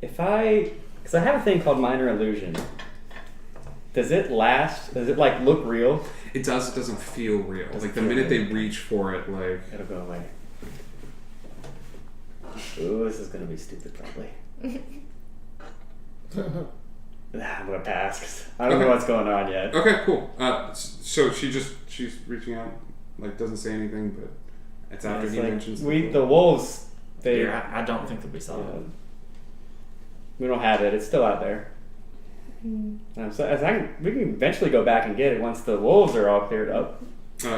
Because I have a thing called minor illusion. Does it last? Does it like look real? It does. It doesn't feel real. Like the minute they reach for it, like It'll go away. Ooh, this is gonna be stupid probably. I'm gonna pass 'cause I don't know what's going on yet. okay, cool. So she's reaching out, like doesn't say anything, but it's after It's he like, mentions the wolves. They. Yeah, I don't think that we saw it. We don't have it. It's still out there. So we can eventually go back and get it once the wolves are all cleared up.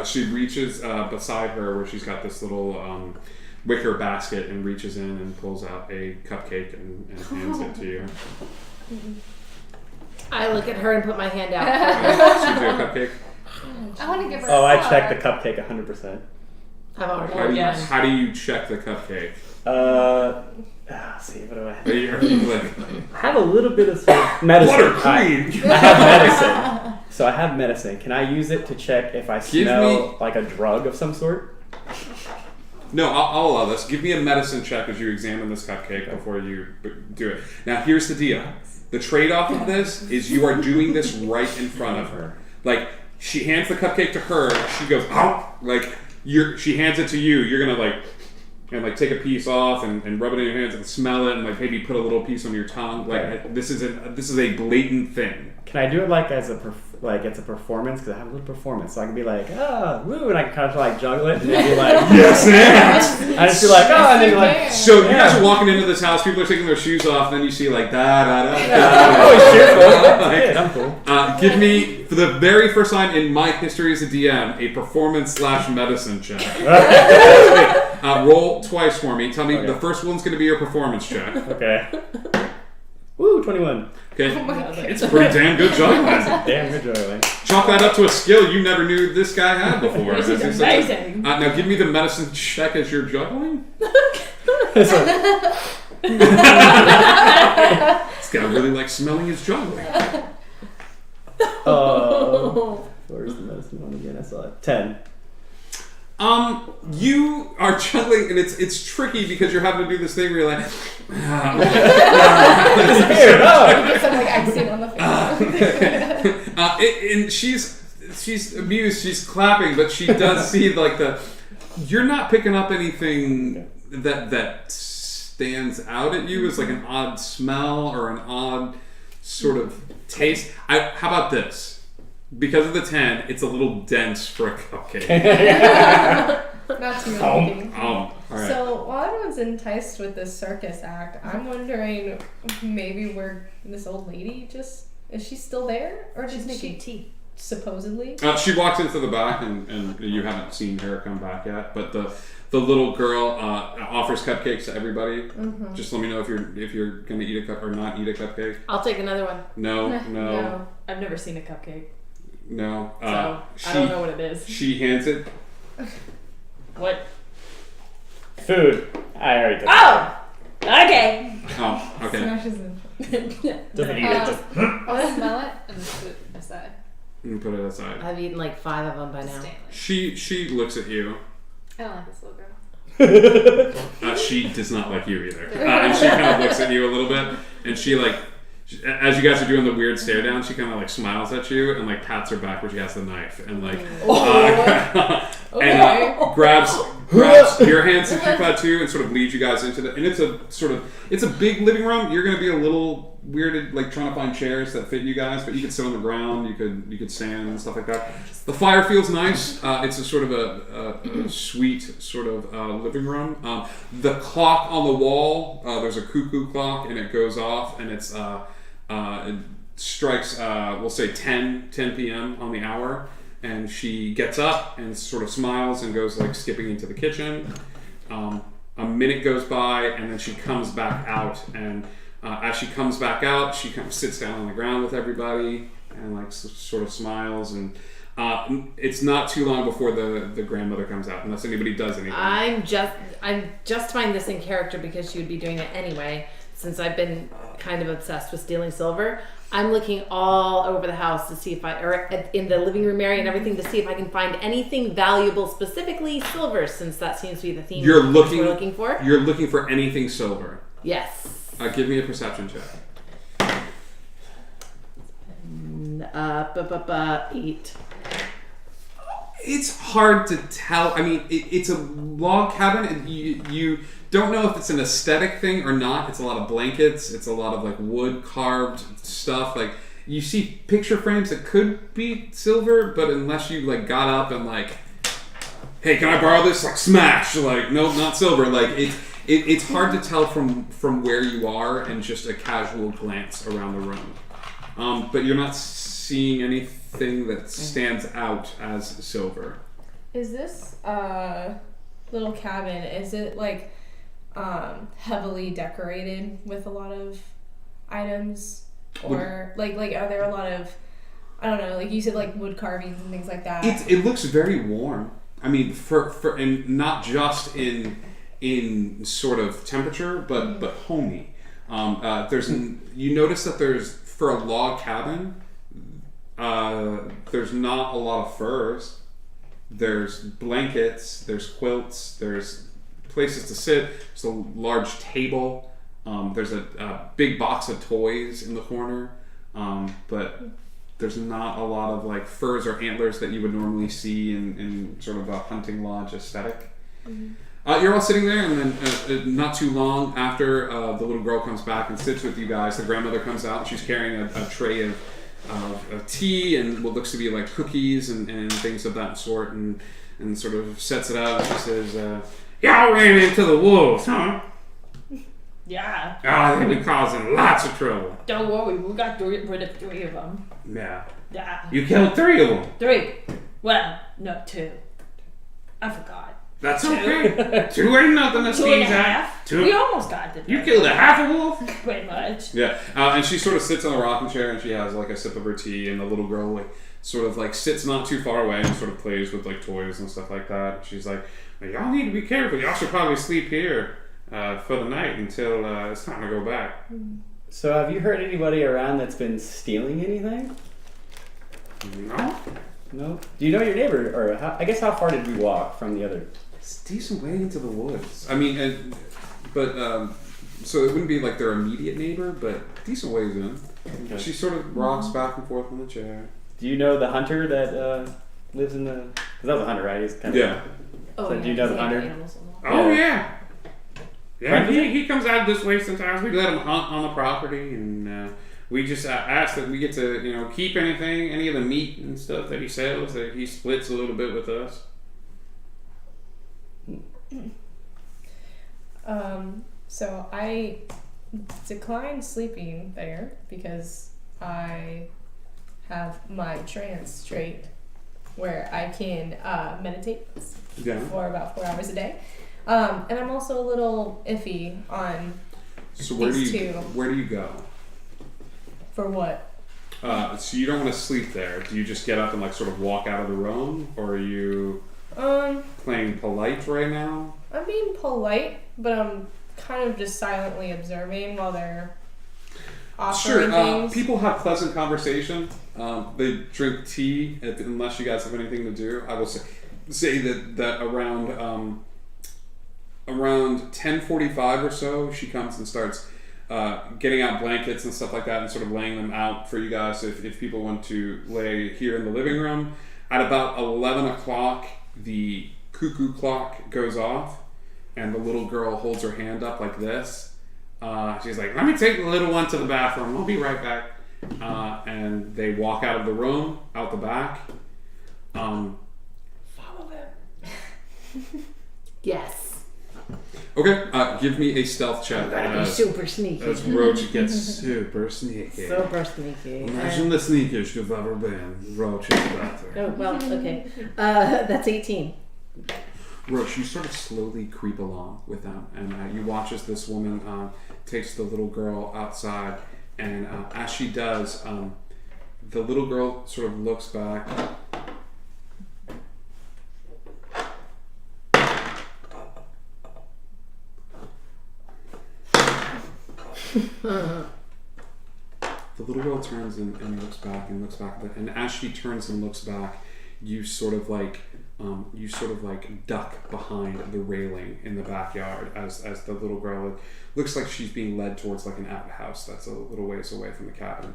She reaches beside her where she's got this little wicker basket and reaches in and pulls out a cupcake and hands it to you. I look at her and put my hand out. She's a cupcake. I want to give her Oh, a I hug. checked the cupcake 100%. I've already How do you check the cupcake? Let's see, what do I have? Are you like, I have a little bit of sort of medicine. what a queen! I have medicine. So I have medicine. Can I use it to check if I smell like a drug of some sort? No, I'll allow this. Give me a medicine check as you examine this cupcake before you do it. Now, here's the deal. The trade-off of this is you are doing this right in front of her. Like, she hands the cupcake to her, she goes, oh! Like, she hands it to you, you're gonna like take a piece off and rub it in your hands and smell it and like maybe put a little piece on your tongue. Like, this is a blatant thing. Can I do it like it's a performance? Because I have a little performance, so I can be like, woo, and I can kind of like juggle it and then be like, Yes, and I just be like, oh, and then like, so you guys are walking into this house, people are taking their shoes off, and then you see like da. oh shit, I'm cool. Give me, for the very first time in my history as a DM, a performance/medicine check. Roll twice for me. Tell me, the first one's going to be your performance check. Okay. Woo, 21. Okay, it's a pretty damn good juggling. Damn good juggling. Chalk that up to a skill you never knew this guy had before. This is amazing. Now give me the medicine check as you're juggling. This guy really likes smelling his juggling. Where's the medicine one again? I saw it. 10. You are juggling, and it's tricky because you're having to do this thing where you're like, Get some like icing on the face. and she's amused, she's clapping, but she does see like you're not picking up anything that stands out at you as like an odd smell or an odd sort of taste. How about this? Because of the 10, it's a little dense for a cupcake. Not too many. All right. So while everyone's enticed with this circus act, I'm wondering maybe where this old lady is she still there, or She's did making she tea. supposedly? She walked into the back, and you haven't seen her come back yet. But the little girl offers cupcakes to everybody. Mm-hmm. Just let me know if you're gonna eat a cup or not eat a cupcake. I'll take another one. No. I've never seen a cupcake, No. so I don't know what it is. She hands it. What? Food. I already took Oh! Okay. Oh, okay. Smashes in. Doesn't eat it. Just I'll smell it and just put it aside. And put it aside. I've eaten like 5 of them by now. Stanley. She looks at you. I don't like this little girl. She does not like you either. And she kind of looks at you a little bit, and she as you guys are doing the weird stare down, she kind of like smiles at you and like pats her back where she has the knife and like grabs your hand since you've had two and sort of leads you guys into the, and it's a big living room. You're gonna be a little weirded like trying to find chairs that fit you guys, but you could sit on the ground, you could stand and stuff like that. The fire feels nice. It's a sort of a sweet sort of living room. The clock on the wall, there's a cuckoo clock and it goes off and it strikes we'll say 10 p.m. on the hour. And she gets up and sort of smiles and goes like skipping into the kitchen. A minute goes by and then she comes back out. And as she comes back out, she kind of sits down on the ground with everybody and like sort of smiles. And it's not too long before the grandmother comes out, unless anybody does anything. I'm justifying this in character because she would be doing it anyway. Since I've been kind of obsessed with stealing silver, I'm looking all over the house to see or in the living room area and everything, to see if I can find anything valuable, specifically silver, since that seems to be the theme we're looking for. You're looking for anything silver. Yes. Give me a perception check. 8. It's hard to tell. I mean, it's a log cabin, and you don't know if it's an aesthetic thing or not. It's a lot of blankets. It's a lot of like wood carved stuff. Like you see picture frames that could be silver, but unless you like got up and like, hey, can I borrow this? Like smash. Like nope, not silver. Like it's hard to tell from where you are and just a casual glance around the room. But you're not seeing anything that stands out as silver. Is this little cabin, is it like heavily decorated with a lot of items? Or like are there a lot of, I don't know, like you said, like wood carvings and things like that? It looks very warm. I mean, for and not just in sort of temperature, but homey. You notice that there's, for a log cabin, there's not a lot of furs. There's blankets, there's quilts, there's places to sit, there's a large table, there's a big box of toys in the corner, but there's not a lot of like furs or antlers that you would normally see in sort of a hunting lodge aesthetic. Mm-hmm. You're all sitting there, and then not too long after the little girl comes back and sits with you guys, the grandmother comes out. She's carrying a tray of tea and what looks to be like cookies and things of that sort, and sort of sets it out. She says, "Y'all ran into the wolves, huh? Yeah. Oh, they've been causing lots of trouble." Don't worry, we got rid of 3 of them. Yeah. Yeah. You killed 3 of them. 3. Well, no, 2. I forgot. That's okay. 2 ain't nothing to 2 and a sneeze at. half. 2. We almost got it. You killed a half a wolf? Pretty much. Yeah. And she sort of sits on a rocking chair and she has like a sip of her tea, and the little girl like sort of like sits not too far away and sort of plays with like toys and stuff like that. She's like, "Y'all need to be careful. Y'all should probably sleep here for the night until it's time to go back." So have you heard anybody around that's been stealing anything? No. No? Do you know your neighbor? Or I guess how far did we walk from the other? It's a decent way into the woods. I mean, so it wouldn't be like their immediate neighbor, but decent ways in. Okay. She sort of rocks back and forth on the chair. Do you know the hunter that lives in the... Because that was a hunter, right? He's kind of... Yeah. So do you know the hunter? Animals on the wall. Oh Yeah. yeah. He comes out this way sometimes. We let him hunt on the property, and we just ask that we get to keep any of the meat and stuff that he sells, that he splits a little bit with us. So I declined sleeping there because I have my trance trait where I can meditate Yeah. for about 4 hours a day. And I'm also a little iffy on So where do these you two. where do you go? For what? So you don't want to sleep there. Do you just get up and like sort of walk out of the room, or are you playing polite right now? I'm being polite, but I'm kind of just silently observing while they're offering Sure. things. People have pleasant conversation. They drink tea unless you guys have anything to do. I will say that around 10:45 or so, she comes and starts getting out blankets and stuff like that, and sort of laying them out for you guys if people want to lay here in the living room. At about 11 o'clock, the cuckoo clock goes off, and the little girl holds her hand up like this. She's like, "Let me take the little one to the bathroom. I'll be right back." And they walk out of the room, out the back. Follow them. Yes. Okay, give me a stealth check. Gotta be super sneaky. As Roach gets super sneaky. Super sneaky. Imagine the sneakiest you've ever been. Roach is better. Oh, well, okay. That's 18. Roach, you sort of slowly creep along with them, and you watch as this woman takes the little girl outside, and as she does, the little girl sort of looks back. The little girl turns and looks back and looks back, and as she turns and looks back, you sort of like duck behind the railing in the backyard as the little girl, it looks like she's being led towards like an outhouse that's a little ways away from the cabin.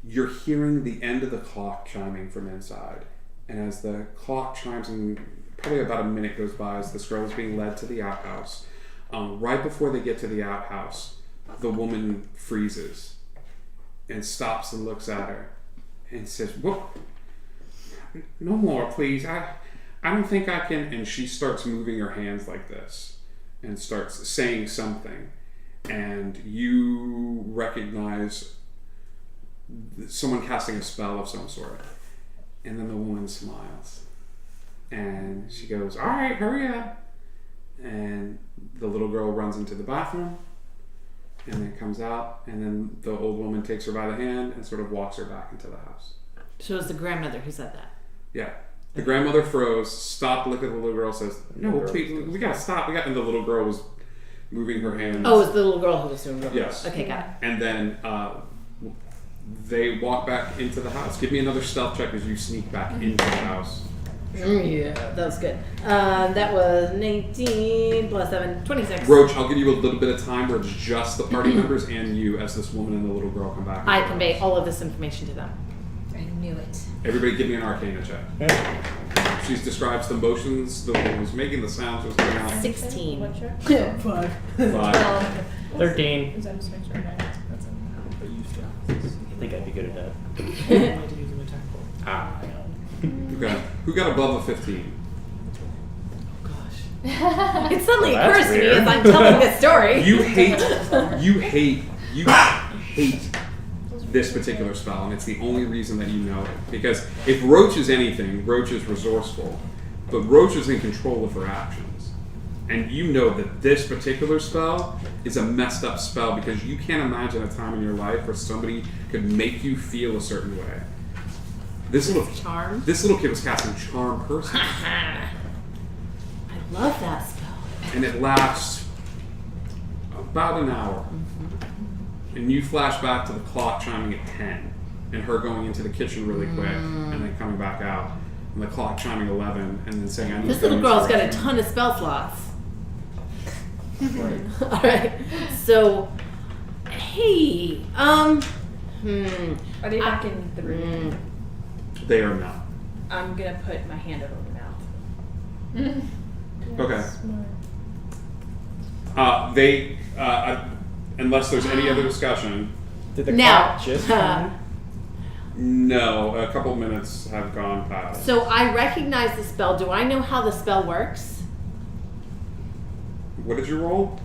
You're hearing the end of the clock chiming from inside, and as the clock chimes, and probably about a minute goes by as this girl is being led to the outhouse. Right before they get to the outhouse, the woman freezes and stops and looks at her and says, "Whoa, no more, please. I don't think I can." And she starts moving her hands like this and starts saying something, and you recognize someone casting a spell of some sort. And then the woman smiles and she goes, "All right, hurry up." And the little girl runs into the bathroom and then comes out, and then the old woman takes her by the hand and sort of walks her back into the house. So it was the grandmother who said that. Yeah. The grandmother froze, stopped, looked at the little girl, says, "No, please, we gotta stop. And the little girl was moving her hands. Oh, it was the little girl who was doing it. Yes. Okay, got it. And then they walk back into the house. Give me another stealth check as you sneak back into the house. Yeah, that was good. That was 19 plus 7, 26. Roach, I'll give you a little bit of time where it's just the party members and you as this woman and the little girl come back. I convey all of this information to them. I knew it. Everybody give me an Arcana check. She describes the motions, the woman was making the sounds, was going out. 16. What check? 5. 13. Is that just make sure? Okay. That's it. I think I'd be good at that. Ah, I know. Okay. Who got above a 15? It suddenly Well, that's occurs to me weird. as I'm telling this story. You hate this particular spell, and it's the only reason that you know it. Because if Roach is anything, Roach is resourceful, but Roach is in control of her actions. And you know that this particular spell is a messed up spell because you can't imagine a time in your life where somebody could make you feel a certain way. This little kid was casting Charm Person, I love that spell. and it lasts about an hour. And you flash back to the clock chiming at 10, and her going into the kitchen really quick, and then coming back out, and the clock chiming 11, and then saying, "I need." This little girl's got a ton of spell slots. Alright. So, hey, Are they back in the room? They are not. I'm gonna put my hand over my mouth. Okay. They, unless there's any other discussion, Did the Now, clock just come? no, a couple minutes have gone past. So I recognize the spell. Do I know how the spell works? What did you roll?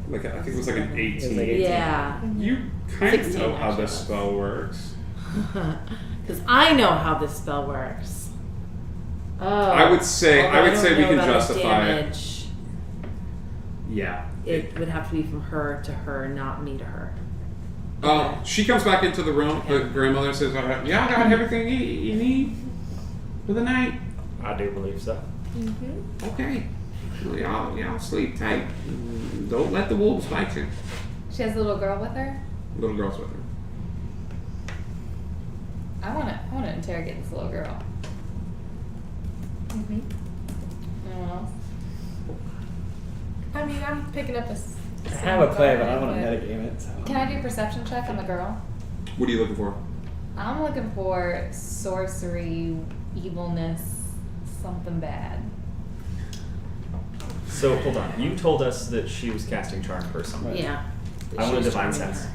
Like I think it was like an 18. It was like 18. Yeah. You kind of 16 know how actually. this spell works. Because I know how this spell works. Oh. I would say Although we don't know can about the justify it. damage. Yeah. It would have to be from her to her, not me to her. She comes back into the room. The grandmother says, "Yeah, I got everything you need for the night." I do believe so. Okay. Well, y'all sleep tight. Don't let the wolves bite you. She has a little girl with her. Little girl's with her. I wanna interrogate this little girl. Anyone else? I mean, I'm picking up a. I have a play, but I don't want to metagame it. So. Can I do a perception check on the girl? What are you looking for? I'm looking for sorcery, evilness, something bad. So hold on. You told us that she was casting charm for someone. Yeah. I want a She's divine charming sense her.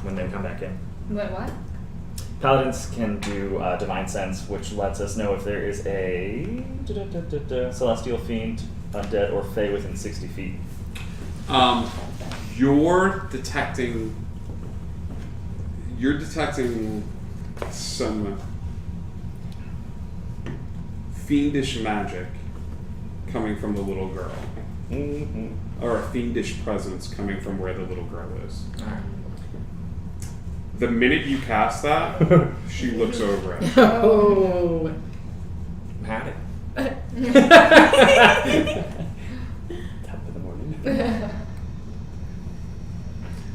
when they come back in. What? Paladins can do divine sense, which lets us know if there is a celestial fiend, undead, or fey within 60 feet. You're detecting some fiendish magic coming from the little girl. Or a fiendish presence coming from where the little girl is. The minute you cast that, she looks over it. Oh. Howdy. Top of the morning.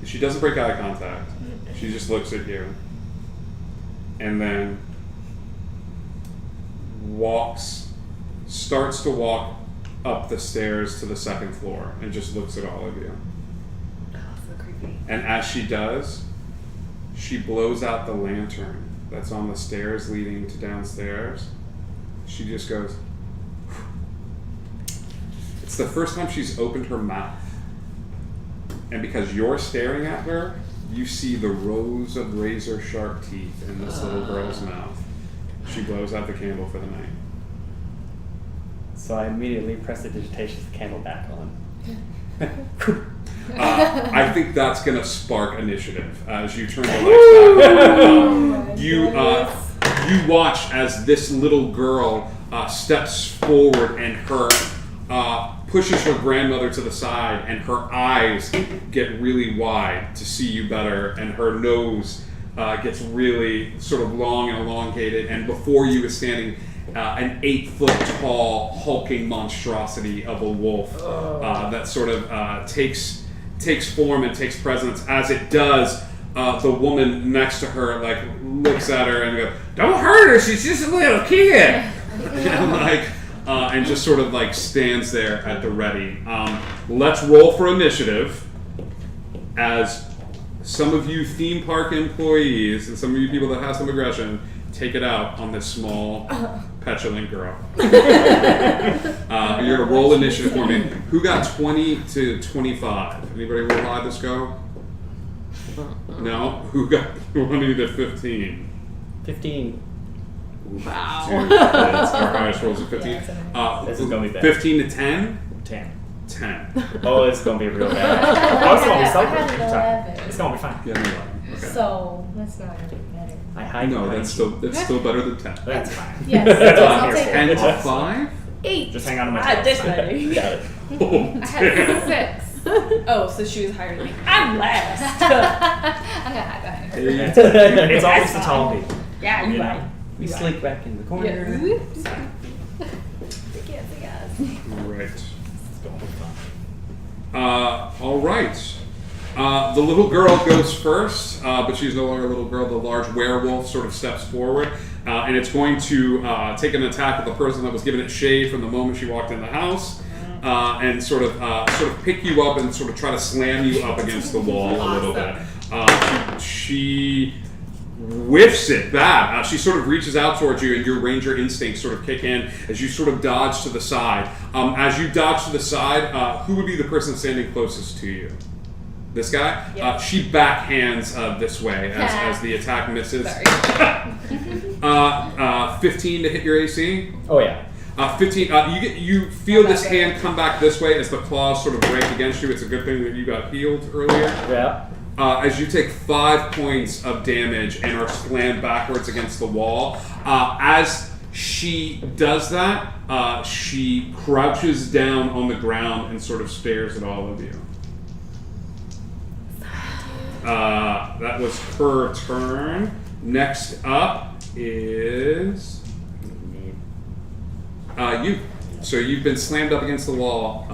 She doesn't break eye contact. She just looks at you. And then starts to walk up the stairs to the second floor and just looks at all of you. Oh, so creepy. And as she does, she blows out the lantern that's on the stairs leading to downstairs. She just goes. It's the first time she's opened her mouth. And because you're staring at her, you see the rows of razor sharp teeth in this little girl's mouth. She blows out the candle for the night. So I immediately press the digitation candle back on. I think that's going to spark initiative as you turn the lights back. You watch as this little girl steps forward and her pushes her grandmother to the side, and her eyes get really wide to see you better, and her nose gets really sort of long and elongated, and before you is standing an 8-foot-tall hulking monstrosity of a wolf that sort of takes form and takes presence. As it does, the woman next to her looks at her and goes, "Don't hurt her, she's just a little kid." And just sort of stands there at the ready. Let's roll for initiative as some of you theme park employees and some of you people that have some aggression take it out on this small petulant girl. You're gonna roll initiative for me. Who got 20 to 25? Anybody roll high this go? No? Who got 20 to 15? 15. Wow. Dude, that's our highest rolls of 15. This is gonna be bad. 15 to 10? 10. 10. Oh, it's gonna be real bad. Oh, it's gonna be so I had good. an 11. It's gonna be fine. Yeah, no, okay. So that's not really better. I hide No, behind that's you. still better than 10. That's fine. Yes. That's what I'm I'll here take for. 10 to Awesome. 5? 8. Just hang on to my Ah, this toes. many. Got it. Oh, I had 6. Oh, so she was higher than me. I'm last. I'm gonna hide behind her. It's always the tall people. Yeah, You you're know? right. We slink back in the corner. right. It's gonna be fun. All right. The little girl goes first, but she's no longer a little girl. The large werewolf sort of steps forward, and it's going to take an attack at the person that was given it shade from the moment she walked in the house, and sort of pick you up and sort of try to slam you up against the wall a little bit. She whiffs it bad. She sort of reaches out towards you, and your ranger instincts sort of kick in as you sort of dodge to the side. As you dodge to the side, who would be the person standing closest to you? This guy? Yeah. She backhands this way as the attack misses. 15 to hit your AC. Oh yeah. 15. You feel this hand come back this way as the claws sort of break against you. It's a good thing that you got healed earlier. Yeah. As you take 5 points of damage and are slammed backwards against the wall. As she does that, she crouches down on the ground and sort of stares at all of you. That was her turn. Next up is you. So you've been slammed up against the wall.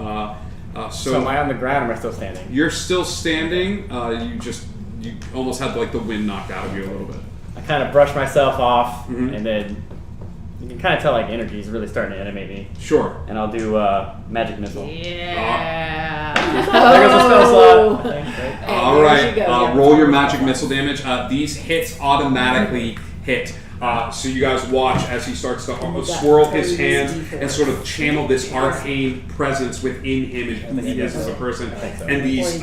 So am I on the ground or am I still standing? You're still standing. You almost had like the wind knocked out of you a little bit. I kind of brush myself off, Mhm. and then you can kind of tell like energy is really starting to animate me. Sure. And I'll do magic missile. Yeah. There goes a spell slot. Thanks, right? All there right. you go. Roll your magic missile damage. These hits automatically hit. So you guys watch as he starts to swirl his hands and sort of channel this arcane presence within him and who he is as a person. And these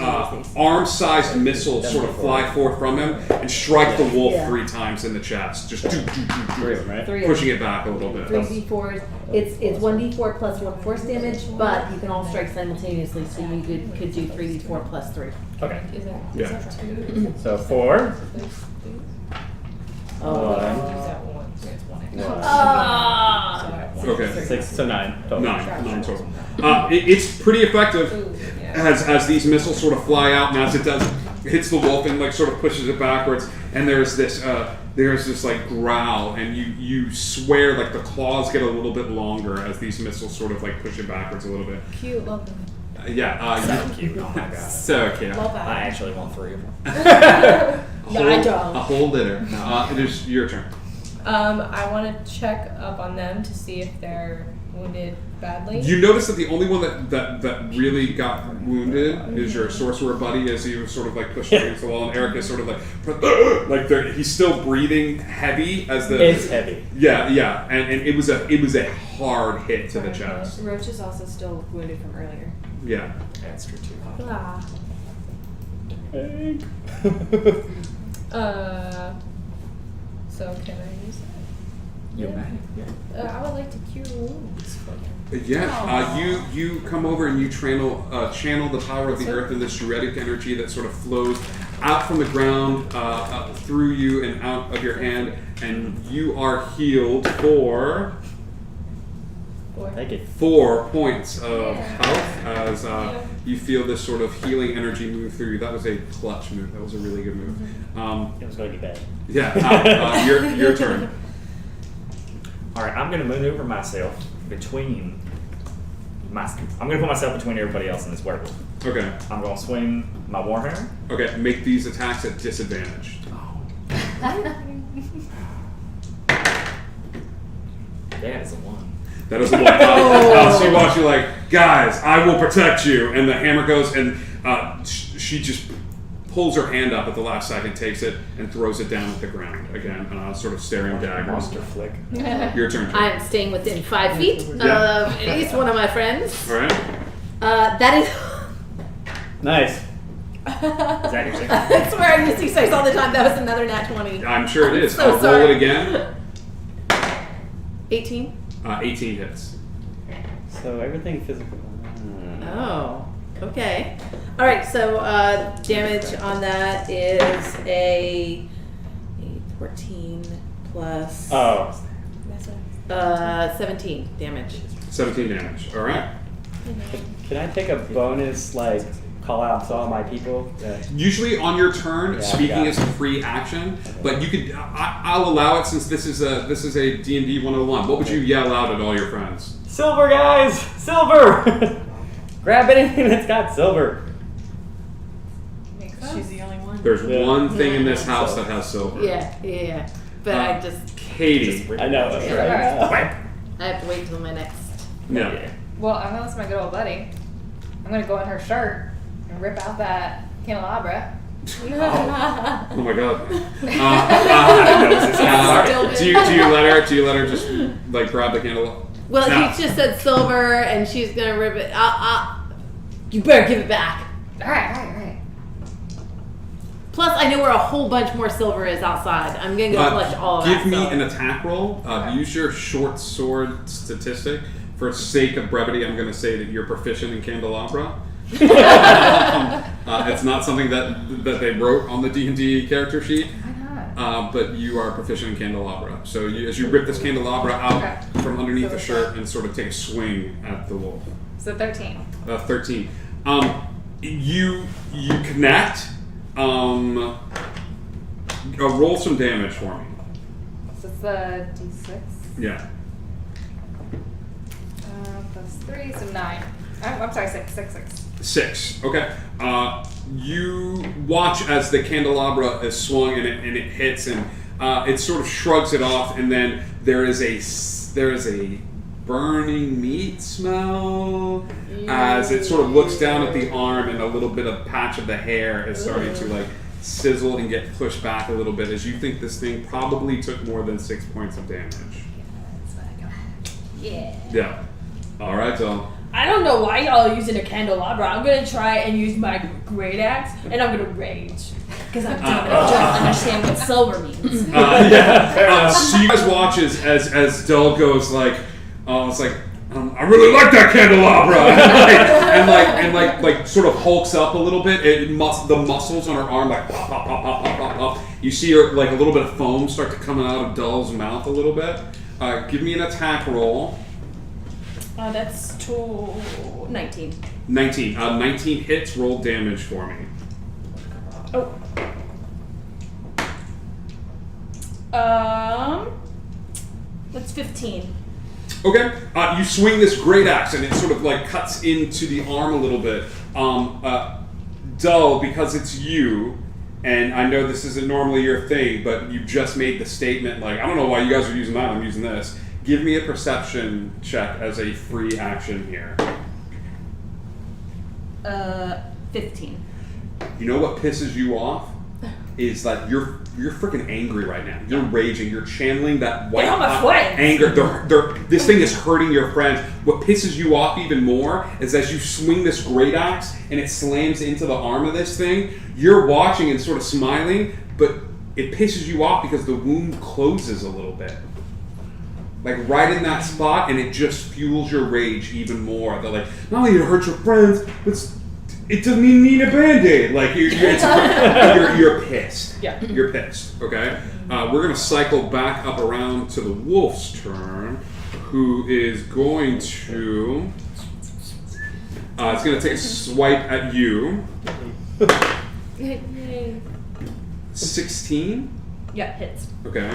arm-sized missiles sort of fly forth from him and strike the wolf 3 times in the chest, just Right? pushing it back a little bit. 3d4s. It's 1d4 plus 1 force damage, but you can all strike simultaneously, so you could do 3d4 plus 3. Okay. Is that Yeah. 2? So 4. Oh. One. Use that one. So it's 1. Okay. 6, so 9 total. 9 total. It's pretty effective as these missiles sort of fly out, and as it does, it hits the wolf and like sort of pushes it backwards. And there's this like growl, and you swear like the claws get a little bit longer as these missiles sort of like push it backwards a little bit. Cute, love them. So cute. Oh my god. So cute. Love I that. actually want 3 of them. A whole litter. It is your turn. I want to check up on them to see if they're wounded badly. You notice that the only one that really got wounded is your sorcerer buddy, as he was sort of like pushed against the wall, and Eric is sort of like he's still breathing heavy as the. It's heavy. Yeah, and it was a hard hit to the chest. Roach is also still wounded from earlier. Yeah. That's true too. Ah. So can I use You that? I would like to cure wounds for them. Yeah, you come over and you channel the power of the earth and this druidic energy that sort of flows out from the ground, through you and out of your hand, and you are healed for Take it. 4 points of health as you feel this sort of healing energy move through you. That was a clutch move. That was a really good move. It was going to be bad. Yeah, your turn. All right, I'm going to maneuver myself between I'm going to put myself between everybody else in this werewolf. Okay. I'm going to swing my warhammer. Okay, make these attacks at disadvantage. That is a 1. That is the one. So you watch, you're like, guys, I will protect you. And the hammer goes, and she just pulls her hand up at the last second, takes it, and throws it down at the ground again, sort of staring daggers. Monster flick. Your turn. I am staying within 5 feet of Yeah. at least one of my friends. All right. That is. Nice. Is that your second? I swear I use these dice all the time. That was another nat 20. I'm sure it is. So I'll roll sorry. it again. 18. 18 hits. So everything physical. Oh, okay. All right, so damage on that is a 14 plus Oh. 17 damage. 17 damage. All right. Can I take a bonus, like, call out to all my people? Usually on your turn, Yeah, speaking yeah. is a free action, but you could. I'll allow it since this is a D&D 101. What would you yell out at all your friends? Silver, guys! Silver! Grab anything that's got silver. She's the only one. There's Yeah. one thing in this house that has silver. Yeah. But I just Katie. I know, that's right. I have to wait till my next. Yeah. Well, I'm gonna listen to my good old buddy. I'm gonna go in her shirt and rip out that candelabra. Oh my god. Still Do you let her just like grab the candle? Well, No. he just said silver, and she's gonna rip it. You better give it back. All right. Plus, I know where a whole bunch more silver is outside. I'm gonna go flush all of that. Give me silver. an attack roll. Use your short sword statistic. For sake of brevity, I'm going to say that you're proficient in candelabra. It's not something that they wrote on the D&D character sheet. But you are proficient in candelabra. So as you rip this candelabra out from underneath the shirt and sort of take a swing at the wolf. So 13. 13. You connect. Roll some damage for me. So it's the D6. Yeah. Plus 3, so 9. I'm sorry, 6. 6. Okay. You watch as the candelabra is swung and it hits, and it sort of shrugs it off, and then there is a burning meat smell as it sort of looks down at the arm, and a little bit of patch of the hair is starting to like sizzle and get pushed back a little bit as you think this thing probably took more than 6 points of damage. Yeah. All right, so. I don't know why y'all are using a candelabra. I'm gonna try and use my great axe, and I'm gonna rage. Because I'm dumb and I don't understand what silver means. So you guys watch as Dull goes like, it's like, I really like that candelabra, and like sort of hulks up a little bit. The muscles on her arm like pop, pop, pop, pop, pop, pop, pop. You see her like a little bit of foam start to come out of Dull's mouth a little bit. Give me an attack roll. That's 19. 19. 19 hits. Roll damage for me. Oh. That's 15. Okay. You swing this great axe, and it sort of like cuts into the arm a little bit. Dull, because it's you, and I know this isn't normally your thing, but you just made the statement like, I don't know why you guys are using that. I'm using this. Give me a perception check as a free action here. 15. You know what pisses you off? Is that you're freaking angry right now. You're raging. You're channeling that white hot anger. This thing is hurting your friends. What pisses you off even more is as you swing this great axe and it slams into the arm of this thing, you're watching and sort of smiling, but it pisses you off because the wound closes a little bit. Like right in that spot, and it just fuels your rage even more. They're like, not only did it hurt your friends, it doesn't even need a Band-Aid. Like you're pissed. Yeah. You're pissed. Okay. We're gonna cycle back up around to the wolf's turn, who is going to. It's gonna take a swipe at you. 16. Yeah, hits. Okay.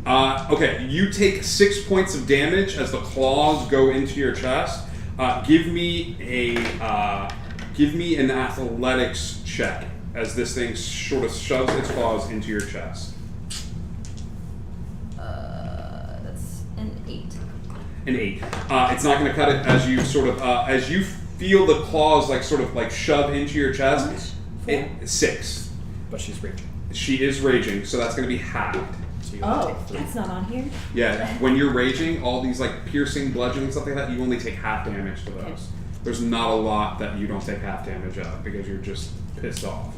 Okay, you take 6 points of damage as the claws go into your chest. Give me an athletics check as this thing sort of shoves its claws into your chest. That's an 8. An 8. It's not going to cut it as you sort of as you feel the claws like sort of like shove into your chest. 6. But she's raging. She is raging, so that's going to be halved. So you only take 3. That's not on here. Yeah, when you're raging, all these like piercing, bludgeoning, stuff like that, you only take half damage to those. Okay. There's not a lot that you don't take half damage of because you're just pissed off.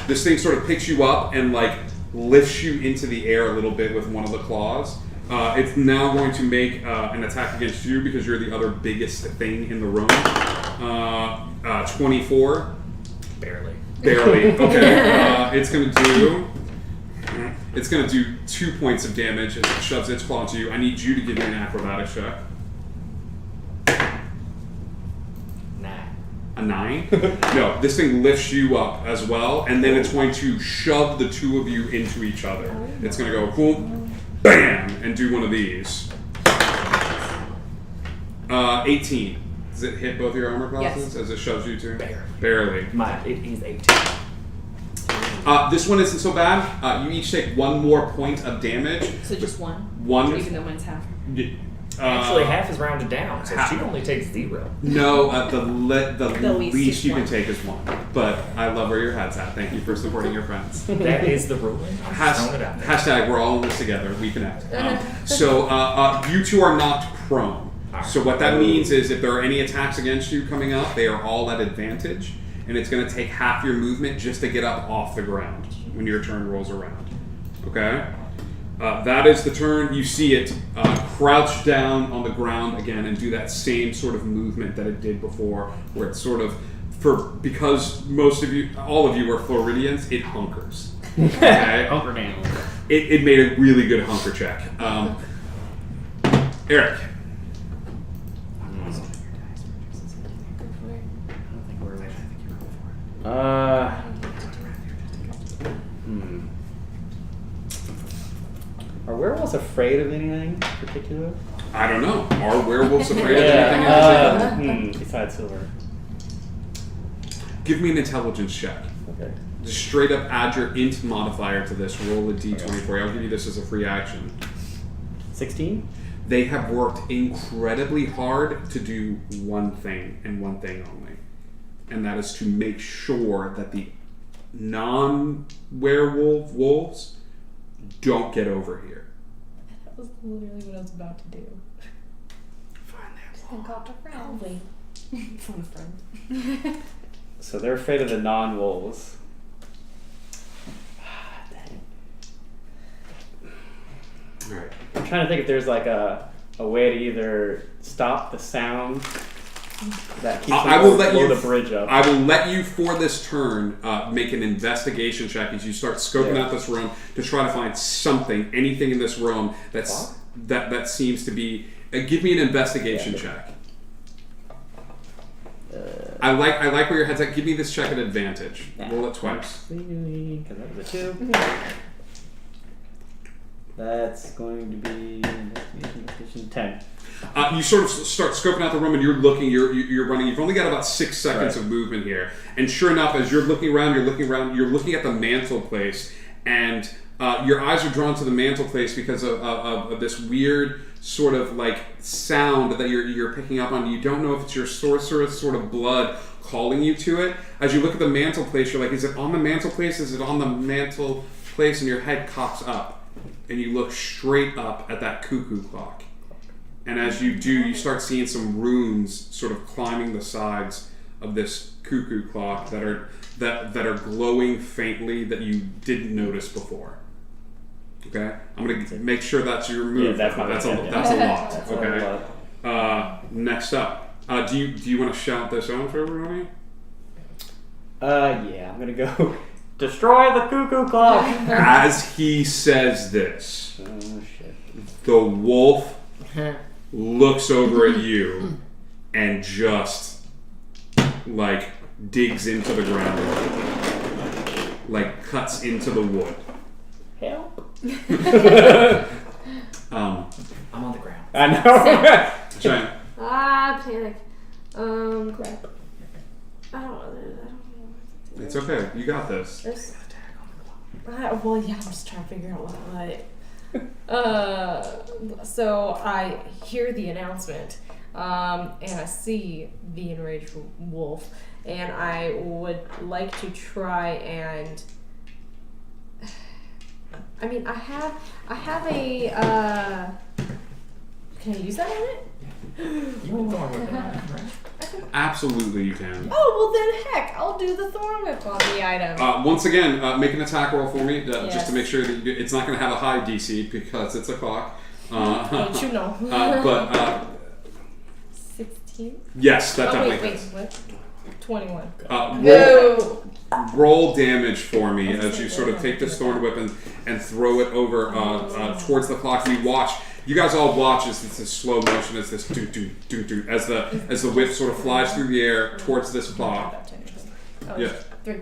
This thing sort of picks you up and like lifts you into the air a little bit with one of the claws. It's now going to make an attack against you because you're the other biggest thing in the room. 24. Barely. Okay. It's going to do 2 points of damage as it shoves its claw into you. I need you to give me an acrobatics check. 9. A 9? No, this thing lifts you up as well, and then it's going to shove the two of you into each other. It's going to go boom, bam, and do one of these. 18. Does it hit both your armor classes as it shoves you two? Barely. It is 18. This one isn't so bad. You each take 1 more point of damage. So just one? One. Even though mine's half. Actually, half is rounded down, so she only takes 0. No, the least you can one. take is 1. But I love where your head's at. Thank you for supporting your friends. That is the ruling. I'm just throwing it out there. Hashtag we're all in this together. We connect. So you two are knocked prone. So what that means is if there are any attacks against you coming up, they are all at advantage. and it's going to take half your movement just to get up off the ground when your turn rolls around. Okay? That is the turn. You see it crouch down on the ground again and do that same sort of movement that it did before, where it's sort of, because all of you are Floridians, it hunkers. Okay? Hunker down. It made a really good hunker check. Eric. Are werewolves afraid of anything in particular? I don't know. Are werewolves afraid of anything in particular? Besides Silver. Give me an intelligence check. Okay. Just straight up add your int modifier to this. Roll a d20 I'll give you this as a free action. 16? They have worked incredibly hard to do one thing and one thing only. And that is to make sure that the non-werewolf wolves don't get over here. That was literally what I was about to do. And call to friends. Phone a friend. So they're afraid of the non-wolves. Alright. I'm trying to think if there's like a way to either stop the sound that keeps I will let blow you the bridge up. I will let you for this turn make an investigation check as you start scoping out this room to try to find something, anything in this room that seems to be. Give me an investigation check. I like where your head's at. Give me this check at advantage. Roll it twice. Because that was a 2. That's going to be investigation 10. You sort of start scoping out the room and you're looking, you're running. You've only got about 6 seconds of movement here. And sure enough, as you're looking around, you're looking at the mantle place, and your eyes are drawn to the mantle place because of this weird sort of like sound that you're picking up on. You don't know if it's your sorceress sort of blood calling you to it. As you look at the mantle place, you're like, is it on the mantle place? Is it on the mantle place? And your head cocks up. And you look straight up at that cuckoo clock. And as you do, you start seeing some runes sort of climbing the sides of this cuckoo clock that are glowing faintly that you didn't notice before. Okay? I'm going to make sure that's your move. Yeah, that's a lot. That's Okay? a lot. Next up. Do you want to shout this out for everybody? Yeah, I'm going to go destroy the cuckoo clock. As he says this, Oh, shit. the wolf looks over at you and just like digs into the ground, like cuts into the wood. Help. I'm on the ground. I know. Giant. Panic. Crap. I don't know. It's okay. You got this. Well, yeah, I'm just trying to figure out what. So I hear the announcement, and I see the enraged wolf, and I would like to try and. I mean, I have a. Can I use that on it? You can thorn whip it on it, right? Absolutely, you can. Oh, well then, heck, I'll do the thorn whip on the item. Once again, make an attack roll for me, just Yes. to make sure that it's not going to have a high DC because it's a clock. Don't you know? But 16? yes, that Oh, definitely wait, hits. what? 21. Roll, No! roll damage for me as you sort of take this thorn whip and throw it over towards the clock. You guys all watch as it's this slow motion, as this do as the whip sort of flies through the air towards this clock. Yeah. 3.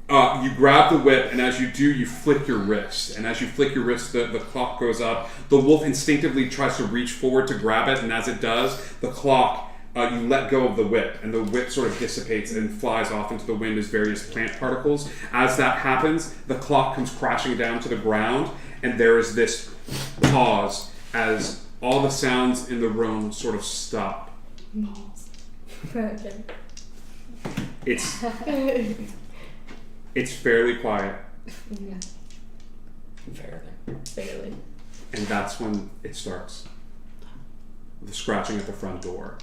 You grab the whip, and as you do, you flick your wrist. And as you flick your wrist, the clock goes up. The wolf instinctively tries to reach forward to grab it, and as it does, the clock, you let go of the whip, and the whip sort of dissipates and flies off into the wind as various plant particles. As that happens, the clock comes crashing down to the ground, and there is this pause as all the sounds in the room sort of stop. It's fairly quiet, Barely. and that's when it starts. The scratching at the front door.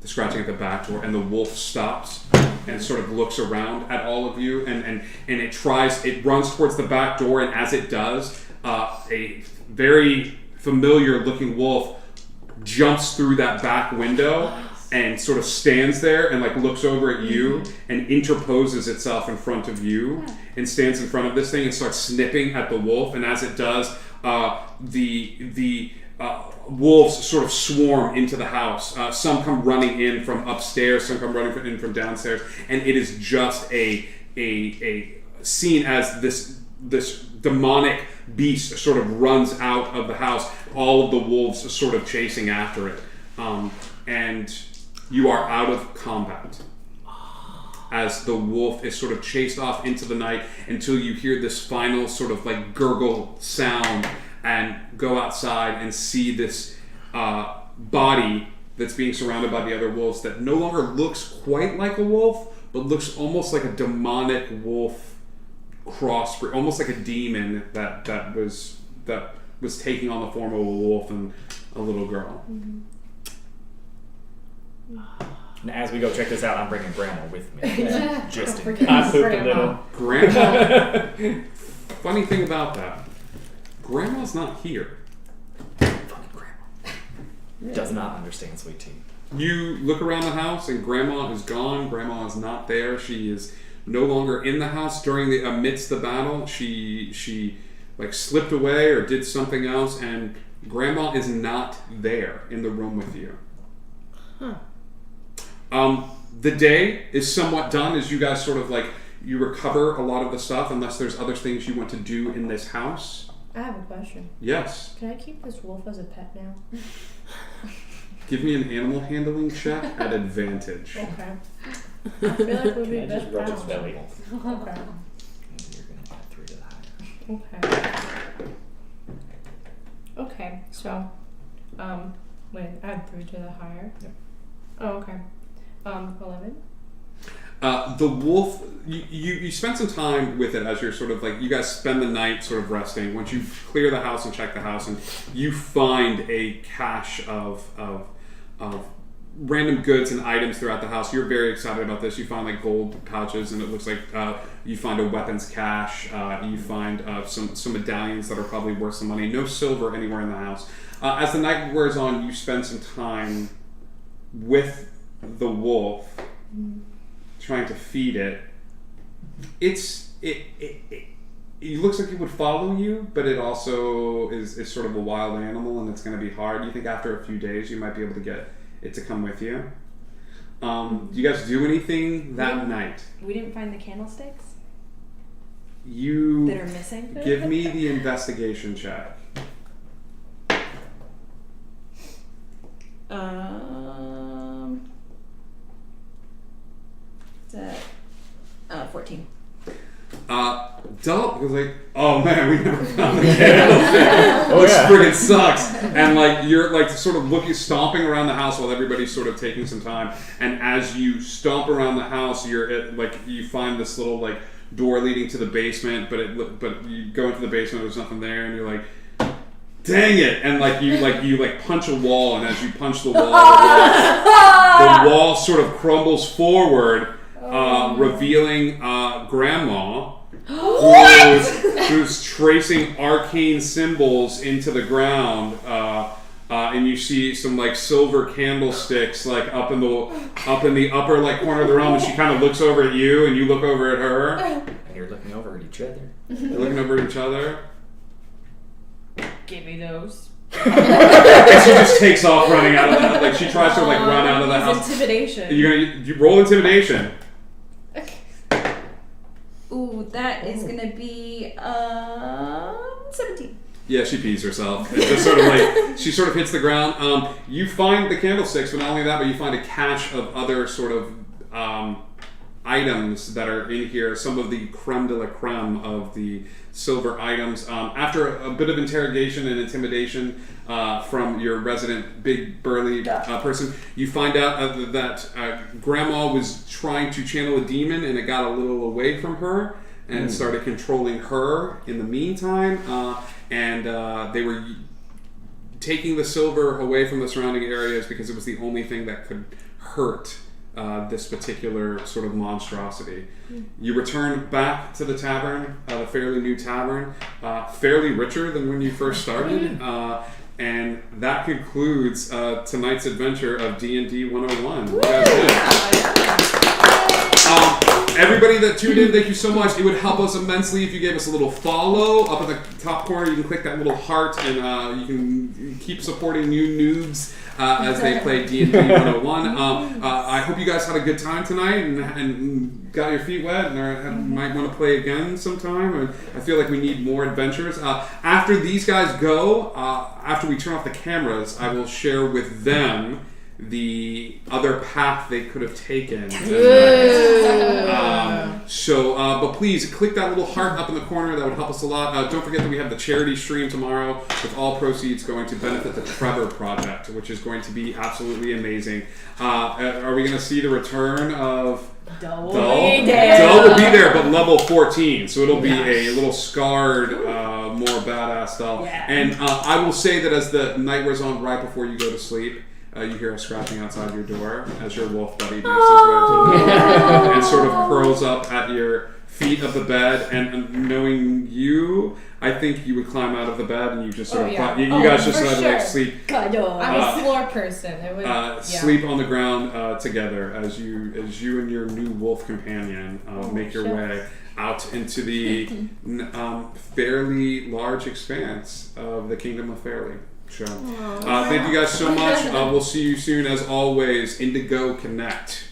the scratching at the back door, and the wolf stops and sort of looks around at all of you, and it runs towards the back door, and as it does, a very familiar looking wolf jumps through that back window and sort of stands there and like looks over at you and interposes itself in front of you and stands in front of this thing and starts snipping at the wolf, and as it does, the wolves sort of swarm into the house. Some come running in from upstairs, some come running in from downstairs, and it is just a scene as this demonic beast sort of runs out of the house, all of the wolves sort of chasing after it, and you are out of combat as the wolf is sort of chased off into the night until you hear this final sort of like gurgle sound and go outside and see this body that's being surrounded by the other wolves that no longer looks quite like a wolf, but looks almost like a demonic wolf crossbreed, almost like a demon that was taking on the form of a wolf and a little girl. Mm-hmm. And as we go check this out, I'm bringing Grandma with me. Just in case. I pooped a little. Grandma. Funny thing about that, Grandma's not here. Fucking Grandma. Does not understand sweet tea. You look around the house and Grandma is gone. Grandma is not there. She is no longer in the house amidst the battle. She like slipped away or did something else, and Grandma is not there in the room with you. Huh. The day is somewhat done as you guys sort of like you recover a lot of the stuff, unless there's other things you want to do in this house. I have a question. Yes. Can I keep this wolf as a pet now? Give me an animal handling check at advantage. Okay. I feel like we'll be I just best rub its pals. belly. Okay. You're going to add 3 to the higher. Okay. Okay. So, wait, add 3 to the higher. Yep. Oh, okay. 11. The wolf, you spend some time with it as you're sort of like, you guys spend the night sort of resting. Once you clear the house and check the house, and you find a cache of random goods and items throughout the house. You're very excited about this. You find like gold pouches, and it looks like you find a weapons cache. You find some medallions that are probably worth some money. No silver anywhere in the house. As the night wears on, you spend some time with the wolf, trying to feed it. It looks like it would follow you, but it also is sort of a wild animal, and it's going to be hard. You think after a few days you might be able to get it to come with you. Do you guys do anything that night? We didn't find the candlesticks You that are missing. give me the investigation check. It's 14. Dull was like, oh man, we never found the candlestick. Oh, This yeah. friggin' sucks. And like you're like sort of stomping around the house while everybody's sort of taking some time. And as you stomp around the house, you find this little like door leading to the basement, but you go into the basement, there's nothing there, and you're like, dang it! And you punch a wall, and as you punch the wall, the wall sort of crumbles forward. Revealing Grandma, who's tracing arcane symbols into the ground, and you see some like silver candlesticks like up in the upper like corner of the room, and she kind of looks over at you, and you look over at her. And you're looking over at each other. They're looking over at each other. Give me those. And she just takes off running out of the, like she tries to like run out of the house. Intimidation. You roll intimidation. Ooh, that is gonna be 17. Yeah, she pees herself. It's just sort of like she sort of hits the ground. You find the candlesticks, but not only that, but you find a cache of other sort of items that are in here. Some of the creme de la creme of the silver items. After a bit of interrogation and intimidation from your resident big burly person, you find out that Grandma was trying to channel a demon, and it got a little away from her and started controlling her in the meantime. And they were taking the silver away from the surrounding areas because it was the only thing that could hurt this particular sort of monstrosity. You return back to the tavern, the fairly new tavern, fairly richer than when you first started, and that concludes tonight's adventure of D&D 101. You guys did it. Everybody that tuned in, thank you so much. It would help us immensely if you gave us a little follow. Up at the top corner, you can click that little heart, and you can keep supporting new noobs as they play D&D 101. I hope you guys had a good time tonight and got your feet wet and might want to play again sometime. And I feel like we need more adventures. After these guys go, after we turn off the cameras, I will share with them the other path they could have taken. But please click that little heart up in the corner. That would help us a lot. Don't forget that we have the charity stream tomorrow, with all proceeds going to benefit the Trevor Project, which is going to be absolutely amazing. Are we going to see the return of Dull? Dull will be there, but level 14, so it'll be a little scarred, more badass Dull. Yeah. And I will say that as the night wears on, right before you go to sleep, you hear a scratching outside your door as your wolf buddy makes his way to the door and sort of curls up at your feet of the bed. And knowing you, I think you would climb out of the bed and you just sort of you guys just like sleep. I'm a floor person. It would, sleep on the ground together as you and your new wolf companion make your way out into the fairly large expanse of the Kingdom of Fairly. Thank you guys so much. We'll see you soon. As always, Indigo Connect.